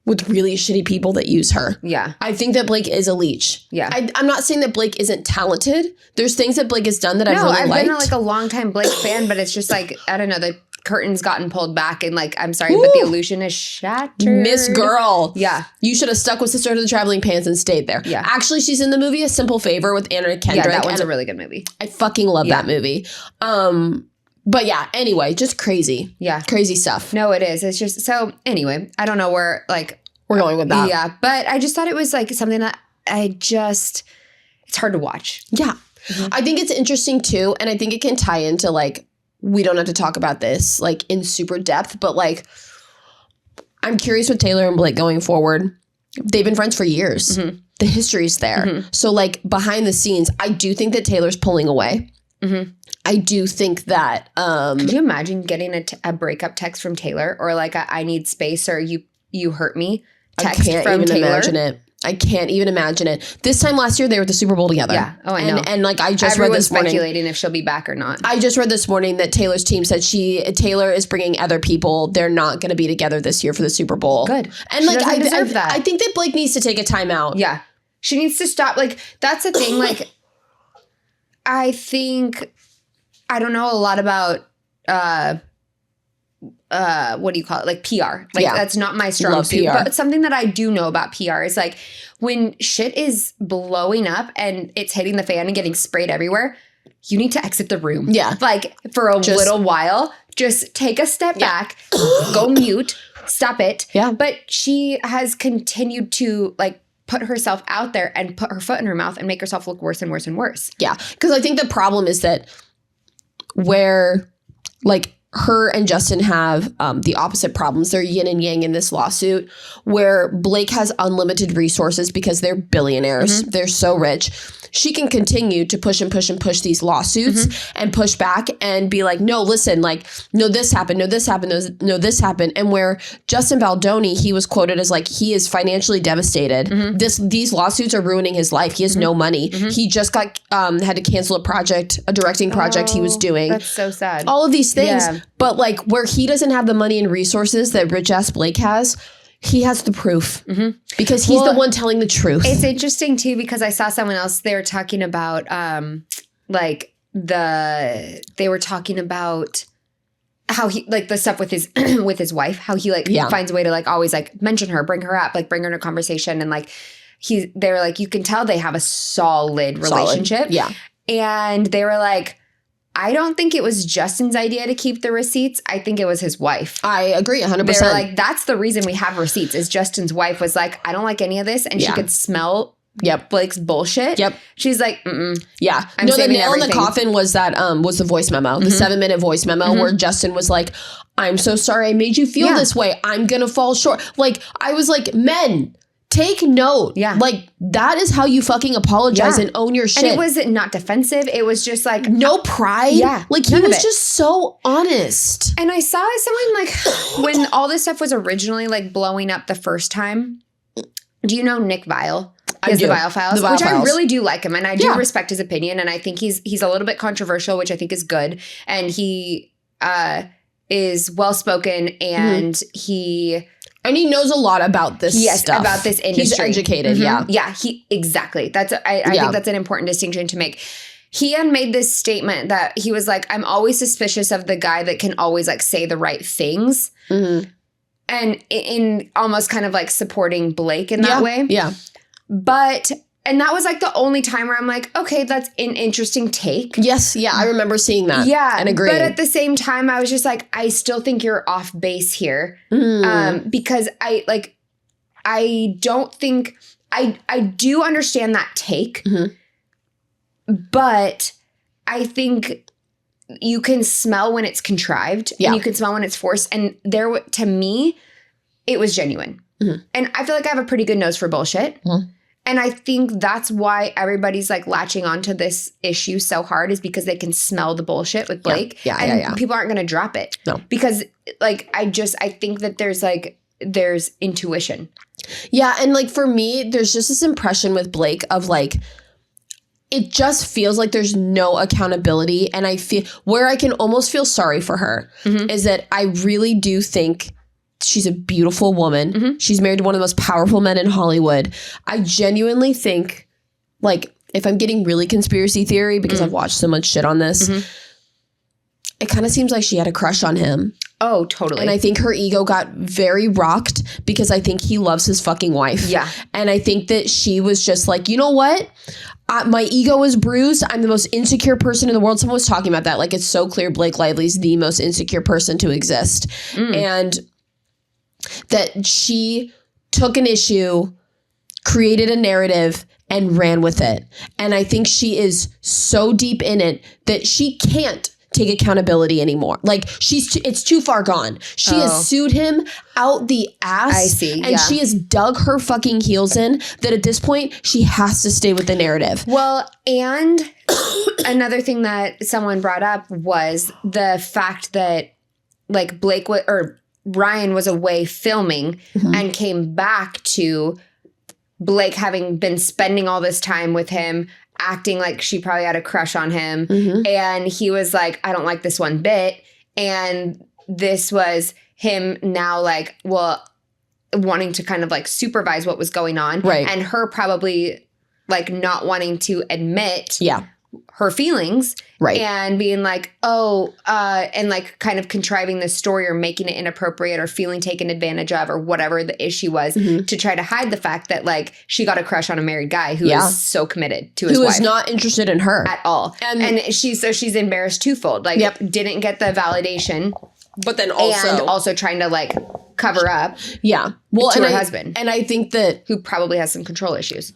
with really shitty people that use her. Yeah. I think that Blake is a leech. Yeah. I'm not saying that Blake isn't talented. There's things that Blake has done that I've really liked. I've been like a longtime Blake fan, but it's just like, I don't know, the curtain's gotten pulled back and like, I'm sorry, but the illusion is shattered. Miss Girl. Yeah. You should have stuck with Sister of the Traveling Pants and stayed there. Yeah. Actually, she's in the movie A Simple Favor with Anna Kendrick. Yeah, that one's a really good movie. I fucking love that movie. But yeah, anyway, just crazy. Yeah. Crazy stuff. No, it is. It's just, so anyway, I don't know where like, we're going with that. Yeah. But I just thought it was like something that it's hard to watch. Yeah. I think it's interesting too. And I think it can tie into like, we don't have to talk about this like in super depth, but like, I'm curious with Taylor and Blake going forward. They've been friends for years. The history's there. So like behind the scenes, I do think that Taylor's pulling away. I do think that. Could you imagine getting a breakup text from Taylor or like I need space or you hurt me? Text I can't even imagine it. I can't even imagine it. This time last year, they were at the Super Bowl together. Yeah. Oh, I know. And like I just read this morning. Speculating if she'll be back or not. I just read this morning that Taylor's team said Taylor is bringing other people. They're not going to be together this year for the Super Bowl. Good. And she like I deserve that. I think that Blake needs to take a timeout. Yeah. She needs to stop. Like that's the thing. Like I think I don't know a lot about what do you call it? Like PR. Like that's not my strong suit. But something that I do know about PR is like when shit is blowing up and it's hitting the fan and getting sprayed everywhere, you need to exit the room. Yeah. Like for a little while, just take a step back, go mute, stop it. Yeah. But she has continued to like put herself out there and put her foot in her mouth and make herself look worse and worse and worse. Yeah. Because I think the problem is that where like her and Justin have the opposite problems. They're yin and yang in this lawsuit where Blake has unlimited resources because they're billionaires. They're so rich. She can continue to push and push and push these lawsuits and push back and be like, no, listen, like, no, this happened. No, this happened. No, this happened. And where Justin Baldoni, he was quoted as like, he is financially devastated. These lawsuits are ruining his life. He has no money. He just got had to cancel a directing project he was doing. That's so sad. All of these things. Yeah. But like where he doesn't have the money and resources that rich ass Blake has, he has the proof because he's the one telling the truth. It's interesting too because I saw someone else, they were talking about like they were talking about how he, like, the stuff with his with his wife, how he like finds a way to like always like mention her, bring her up, like bring her in a conversation, and like they were like, you can tell they have a solid relationship. Yeah. And they were like, I don't think it was Justin's idea to keep the receipts. I think it was his wife. I agree 100%. They were like, that's the reason we have receipts, is Justin's wife was like, I don't like any of this. And she could smell Blake's bullshit. Yep. She's like, Yeah. I'm no, the saving nail in the everything. coffin was that was the voice memo, the 7-minute voice memo where Justin was like, I'm so sorry I made you feel this way. I'm going to fall short. Like, I was like, men, take note. Yeah. Like, that is how you fucking apologize and own your shit. And it was not defensive. It was just like, no pride. Yeah. Like, he was just so honest. And I saw someone like, when all this stuff was originally like blowing up the first time, do you know Nick Vile? He has the Vile Files, which I really do like him, and I do respect his opinion, and I think he's a little bit controversial, which I think is good, and he is well spoken, and he knows a lot about this stuff. About this industry. He's educated, yeah, exactly. That's I think that's an important distinction to make. He had made this statement that he was like, I'm always suspicious of the guy that can always like say the right things, and in almost kind of like supporting Blake in that way, But, and that was like the only time where I'm like, okay, that's an interesting take. Yes. Yeah. I remember seeing that. Yeah. And agreeing. But at the same time, I was just like, I still think you're off base here. Because I don't think, I do understand that take. But I think you can smell when it's contrived. And you can smell when it's forced. And to me, it was genuine. And I feel like I have a pretty good nose for bullshit. And I think that's why everybody's like latching onto this issue so hard, is because they can smell the bullshit with Blake. And people aren't going to drop it. No. Because like, I think that there's intuition. Yeah. And like for me, there's just this impression with Blake of like, it just feels like there's no accountability. And I feel where I can almost feel sorry for her is that I really do think she's a beautiful woman. She's married to one of the most powerful men in Hollywood. I genuinely think, like, if I'm getting really conspiracy theory, because I've watched so much shit on this, it kind of seems like she had a crush on him. Oh, totally. And I think her ego got very rocked because I think he loves his fucking wife. Yeah. And I think that she was just like, you know what? My ego is bruised. I'm the most insecure person in the world. Someone was talking about that. Like, it's so clear Blake Lively's the most insecure person to exist. And that she took an issue, created a narrative, and ran with it. And I think she is so deep in it that she can't take accountability anymore. Like, it's too far gone. She has sued him out the ass. I see. And she has dug her fucking heels in, that at this point she has to stay with the narrative. Well, and another thing that someone brought up was the fact that like Ryan was away filming and came back to Blake having been spending all this time with him, acting like she probably had a crush on him. And he was like, I don't like this one bit. And this was him now like, well, wanting to kind of like supervise what was going on. Right. And her probably like not wanting to admit her feelings. Right. And being like, and like kind of contriving the story or making it inappropriate or feeling taken advantage of or whatever the issue was to try to hide the fact that like she got a crush on a married guy who is so committed to his wife. Who is not interested in her. At all. And she's embarrassed twofold. Like didn't get the validation. But then also trying to like cover up to her husband. And I think that who probably has some control issues.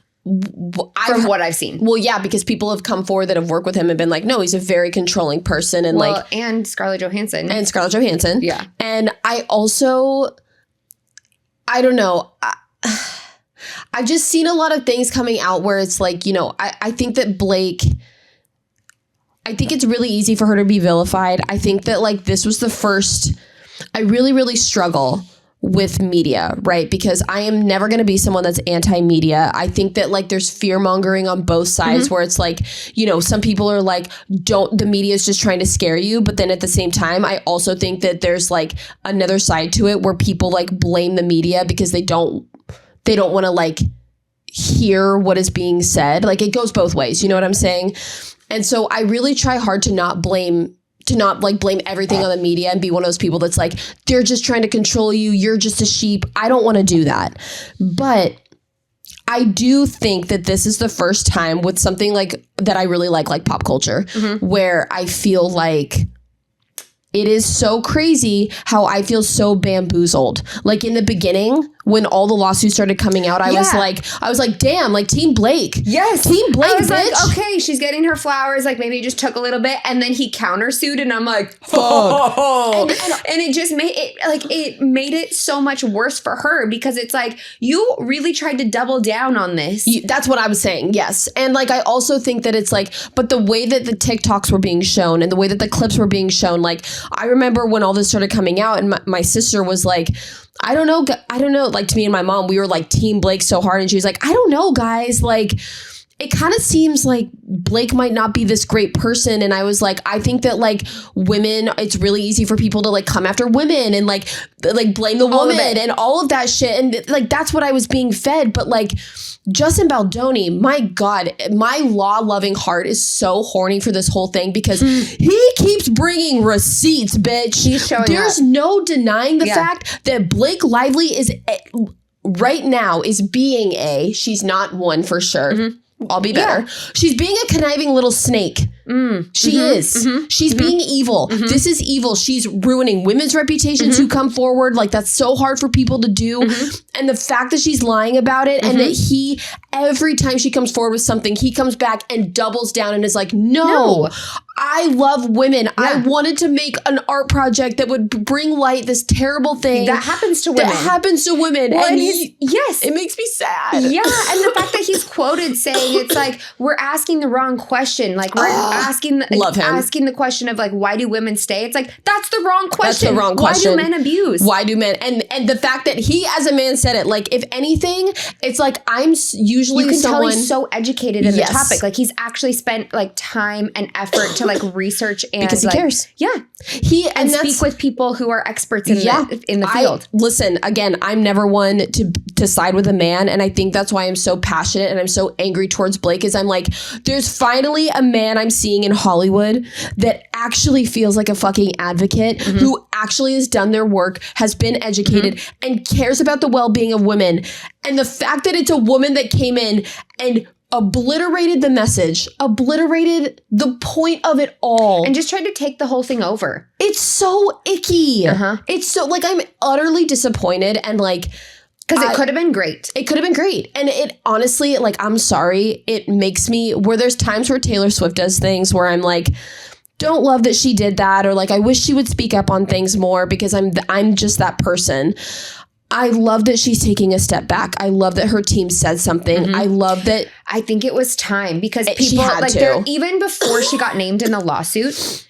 From what I've seen. Well, yeah, because people have come forward that have worked with him and been like, no, he's a very controlling person. And and Scarlett Johansson. Yeah. And I also, I don't know. I've just seen a lot of things coming out where it's like, you know, I think that Blake, I think it's really easy for her to be vilified. I think that like this was the first, I really, really struggle with media, right? Because I am never going to be someone that's anti-media. I think that like there's fear mongering on both sides where it's like, you know, some people are like, the media is just trying to scare you. But then at the same time, I also think that there's like another side to it where people like blame the media because they don't want to like hear what is being said. Like it goes both ways. You know what I'm saying? And so I really try hard to not blame everything on the media and be one of those people that's like, they're just trying to control you. You're just a sheep. I don't want to do that. But I do think that this is the first time with something like that I really like pop culture, where I feel like it is so crazy how I feel so bamboozled. Like in the beginning, when all the lawsuits started coming out, I was like, damn, like Team Blake. Yes. Team Blake, I was bitch. like, okay, she's getting her flowers. Like maybe it just took a little bit. And then he countersued and I'm like, fuck. And it just made it like, it made it so much worse for her because it's like, you really tried to double down on this. That's what I was saying. Yes. And like, I also think that it's like, but the way that the TikToks were being shown and the way that the clips were being shown, like I remember when all this started coming out and my sister was like, I don't know. Like to me and my mom, we were like Team Blake so hard. And she was like, I don't know, guys. Like, it kind of seems like Blake might not be this great person. And I was like, I think that like women, it's really easy for people to like come after women and like blame the woman and all of that shit. And like, that's what I was being fed. But like Justin Baldoni, my God, my law-loving heart is so horny for this whole thing because he keeps bringing receipts, bitch. He's showing There's up. no denying the fact that Blake Lively is right now is being she's not one for sure. I'll be better. She's being a conniving little snake. She is. She's being evil. This is evil. She's ruining women's reputations who come forward. Like that's so hard for people to do. And the fact that she's lying about it and that he, every time she comes forward with something, he comes back and doubles down and is like, no. I love women. Yeah. I wanted to make an art project that would bring light this terrible thing that happens to women. Well, and yes, it makes me sad. Yeah, and the fact that he's quoted saying it's like we're asking the wrong question. Like we're asking the question of like why do women stay? It's like that's the wrong question. That's the wrong question. Why do men abuse? Why do men? And the fact that he as a man said it. Like if anything, it's like I'm usually you can someone tell he's so educated in the topic. Like he's actually spent like time and effort to like research and because he cares. Yeah. And speak with people who are experts in the field. Listen, again, I'm never one to side with a man. And I think that's why I'm so passionate and I'm so angry towards Blake is I'm like, there's finally a man I'm seeing in Hollywood that actually feels like a fucking advocate who actually has done their work, has been educated and cares about the well-being of women. And the fact that it's a woman that came in and obliterated the message, obliterated the point of it all. And just tried to take the whole thing over. It's so icky. It's so, like, I'm utterly disappointed and, like... Because it could have been great. It could have been great. And it honestly, like, I'm sorry, it makes me... Where there's times where Taylor Swift does things where I'm like... Don't love that she did that, or, like, I wish she would speak up on things more because I'm just that person. I love that she's taking a step back. I love that her team said something. I love that. I think it was time because people like even before she got named in the lawsuit,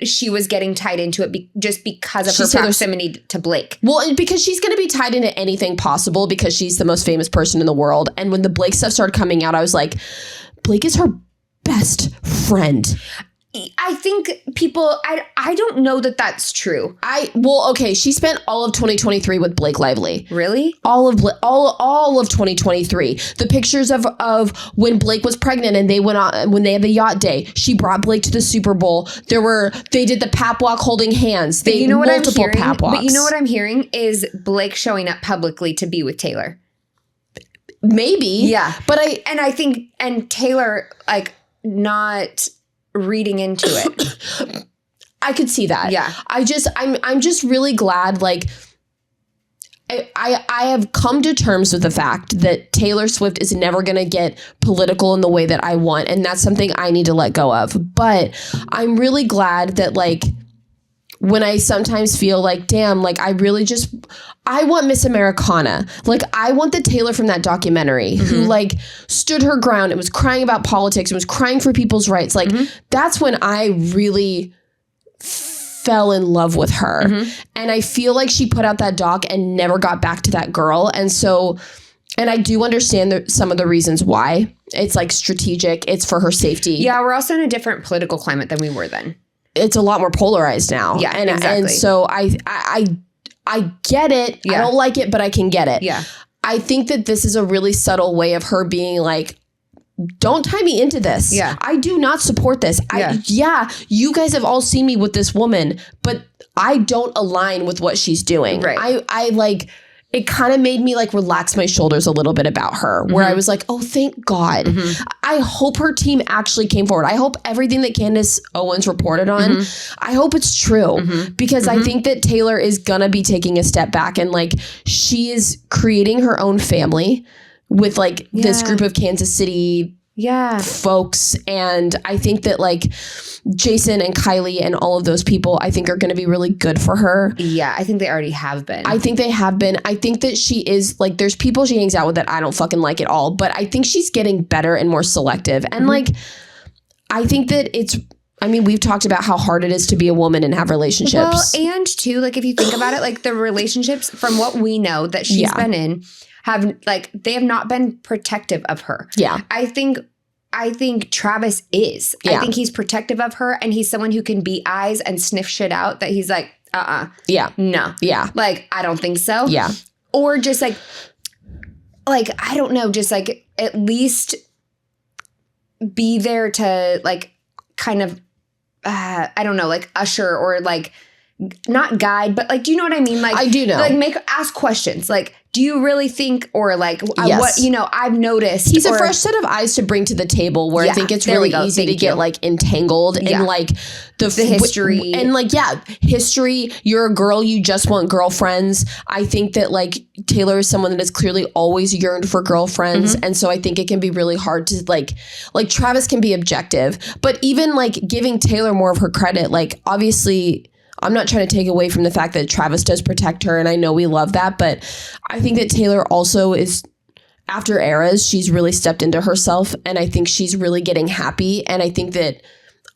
she was getting tied into it just because of her proximity to Blake. Well, because she's going to be tied into anything possible because she's the most famous person in the world. And when the Blake stuff started coming out, I was like, Blake is her best friend. I think people, I don't know that that's true. Okay, she spent all of 2023 with Blake Lively. Really? All of 2023. The pictures of when Blake was pregnant and they went on, when they had the yacht day, she brought Blake to the Super Bowl. They did the pap walk holding hands. But you know what I'm hearing is Blake showing up publicly to be with Taylor. Maybe. Yeah. But I think Taylor, like, not reading into it. I could see that. Yeah. I'm just really glad, like, I have come to terms with the fact that Taylor Swift is never going to get political in the way that I want. And that's something I need to let go of. But I'm really glad that, like, when I sometimes feel like, damn, like I want Miss Americana. Like I want the Taylor from that documentary who like stood her ground and was crying about politics and was crying for people's rights. Like that's when I really fell in love with her. And I feel like she put out that doc and never got back to that girl. And so, and I do understand some of the reasons why. It's like strategic. It's for her safety. Yeah, we're also in a different political climate than we were then. It's a lot more polarized now. Yeah, exactly. And so I get it. Yeah. I don't like it, but I can get it. Yeah. I think that this is a really subtle way of her being like, don't tie me into this. Yeah. I do not support this. Yeah. You guys have all seen me with this woman, but I don't align with what she's doing. Right. I like, it kind of made me like relax my shoulders a little bit about her, where I was like, oh, thank God. I hope her team actually came forward. I hope everything that Candace Owens reported on, I hope it's true, because I think that Taylor is going to be taking a step back, and like she is creating her own family with like this group of Kansas City folks. And I think that like Jason and Kylie and all of those people, I think are going to be really good for her. Yeah, I think they already have been. I think they have been. I think that she is like, there's people she hangs out with that I don't fucking like at all, but I think she's getting better and more selective. And like, I think that we've talked about how hard it is to be a woman and have relationships. Well, and too, like if you think about it, like the relationships from what we know that she's been in, they have not been protective of her. Yeah. I think Travis is. Yeah. I think he's protective of her, and he's someone who can be eyes and sniff shit out that he's like, Yeah. no. Yeah. Like, I don't think so. Yeah. Or just like, I don't know, just like at least be there to like kind of, I don't know, like usher or like not guide, but like, do you know what I mean? Like, I do know. Like ask questions. Like, do you really think, or like Yes. what, I've noticed. He's a fresh set of eyes to bring to the table, where I think it's really easy to get like entangled in like the history. And like, history. You're a girl, you just want girlfriends. I think that like Taylor is someone that has clearly always yearned for girlfriends. And so I think it can be really hard to like Travis can be objective, but even like giving Taylor more of her credit, like obviously I'm not trying to take away from the fact that Travis does protect her, and I know we love that, but I think that Taylor also is, after eras, she's really stepped into herself, and I think she's really getting happy. And I think that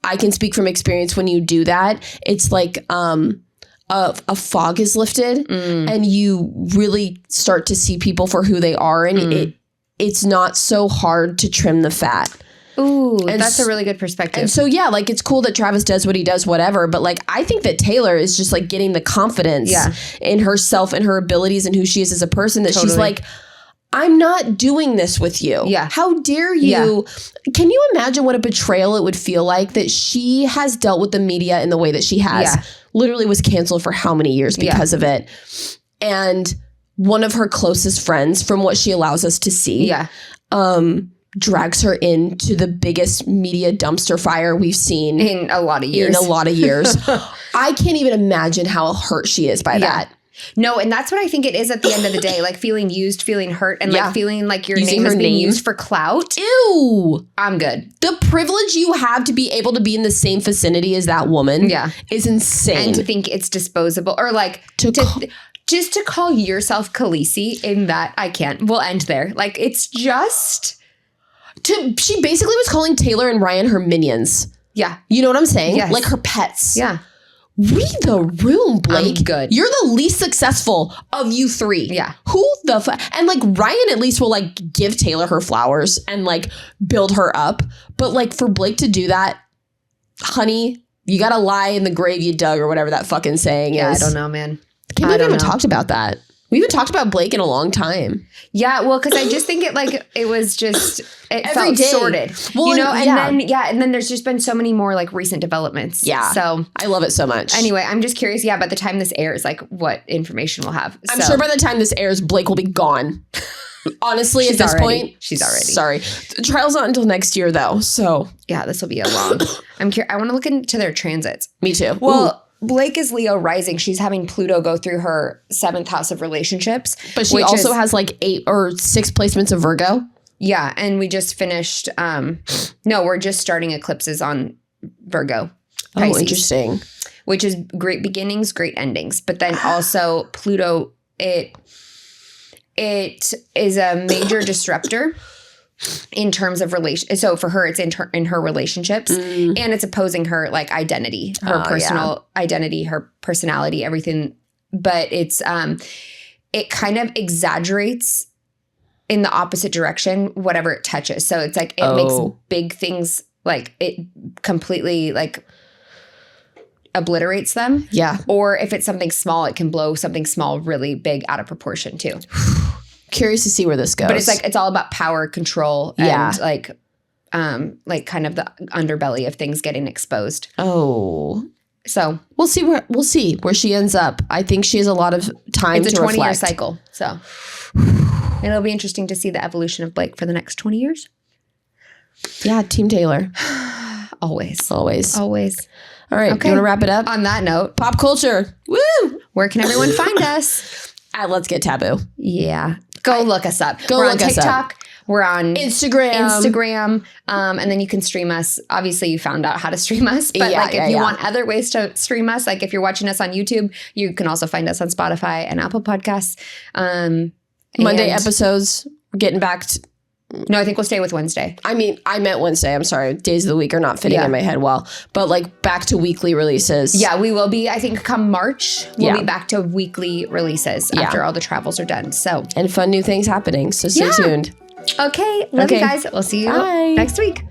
I can speak from experience. When you do that, it's like a fog is lifted, and you really start to see people for who they are, and it's not so hard to trim the fat. Ooh, that's a really good perspective. And so, like, it's cool that Travis does what he does, whatever. But like, I think that Taylor is just like getting the confidence in herself and her abilities and who she is as a person, that she's like, I'm not doing this with you. Yeah. How dare you? Yeah. Can you imagine what a betrayal it would feel like that she has dealt with the media in the way that she has? Yeah. Literally was canceled for how many years because of it. And one of her closest friends, from what she allows us to see, drags her into the biggest media dumpster fire we've seen in a lot of years. I can't even imagine how hurt she is by that. No, and that's what I think it is at the end of the day, like feeling used, feeling hurt, and like feeling like your Using name is her being name. used for clout. Ew. I'm good. The privilege you have to be able to be in the same vicinity as that woman is insane. And to think it's disposable, or like just to call yourself Khaleesi, in that I can't. We'll end there. Like, it's just... She basically was calling Taylor and Ryan her minions. Yeah. You know what I'm saying? Yes. Like her pets. Yeah. Read the room, Blake. I'm good. You're the least successful of you three. Yeah. Who the fuck? And like Ryan at least will like give Taylor her flowers and like build her up. But like for Blake to do that, honey, you gotta lie in the grave you dug, or whatever that fucking saying is. I don't know, man. I can't believe we haven't talked about that. We haven't talked about Blake in a long time. Yeah, well, because I just think it was just Every felt day. sorted, Well, and then there's just been so many more like recent developments. Yeah, so I love it so much. Anyway, I'm just curious. Yeah, by the time this airs, like what information we'll have. I'm sure by the time this airs, Blake will be gone. Honestly, at this point, she's already. Sorry, the trial's not until next year though. So yeah, this will be a long. I'm curious. I want to look into their transits. Me too. Well. Ooh. Blake is Leo rising. She's having Pluto go through her 7th house of relationships. But she also has like 8 or 6 placements of Virgo. Yeah. And we just finished. We're just starting eclipses on Virgo. Pisces, oh, interesting. Which is great beginnings, great endings. But then also Pluto, it is a major disruptor in terms of relation. So for her, it's in her relationships, and it's opposing her like identity, her personal identity, her personality, everything. But it's it kind of exaggerates in the opposite direction whatever it touches. So it's like it makes big things, like it completely like obliterates them. Yeah. Or if it's something small, it can blow something small really big out of proportion too. Curious to see where this goes. But it's like, it's all about power, control, and like kind of the underbelly of things getting exposed. Oh. So we'll see where she ends up. I think she has a lot of time to reflect. It's a 20-year cycle. So it'll be interesting to see the evolution of Blake for the next 20 years. Yeah, Team Taylor. Always. All right. Okay. You want to wrap it up? On that note, pop culture. Woo! Where can everyone find us? At Let's Get Taboo. Yeah. Go look us up. We're on TikTok. We're on Instagram. And then you can stream us. Obviously, you found out how to stream us. But if you want other ways to stream us, like if you're watching us on YouTube, you can also find us on Spotify and Apple Podcasts. Monday episodes. We're getting back to... No, I think we'll stay with Wednesday. I mean, I meant Wednesday. I'm sorry. Days of the week are not fitting in my head well. But like back to weekly releases. Yeah, we will be. I think come March, we'll be back to weekly releases after all the travels are done. So and fun new things happening. So stay tuned. Okay. Love you guys. We'll see you next week.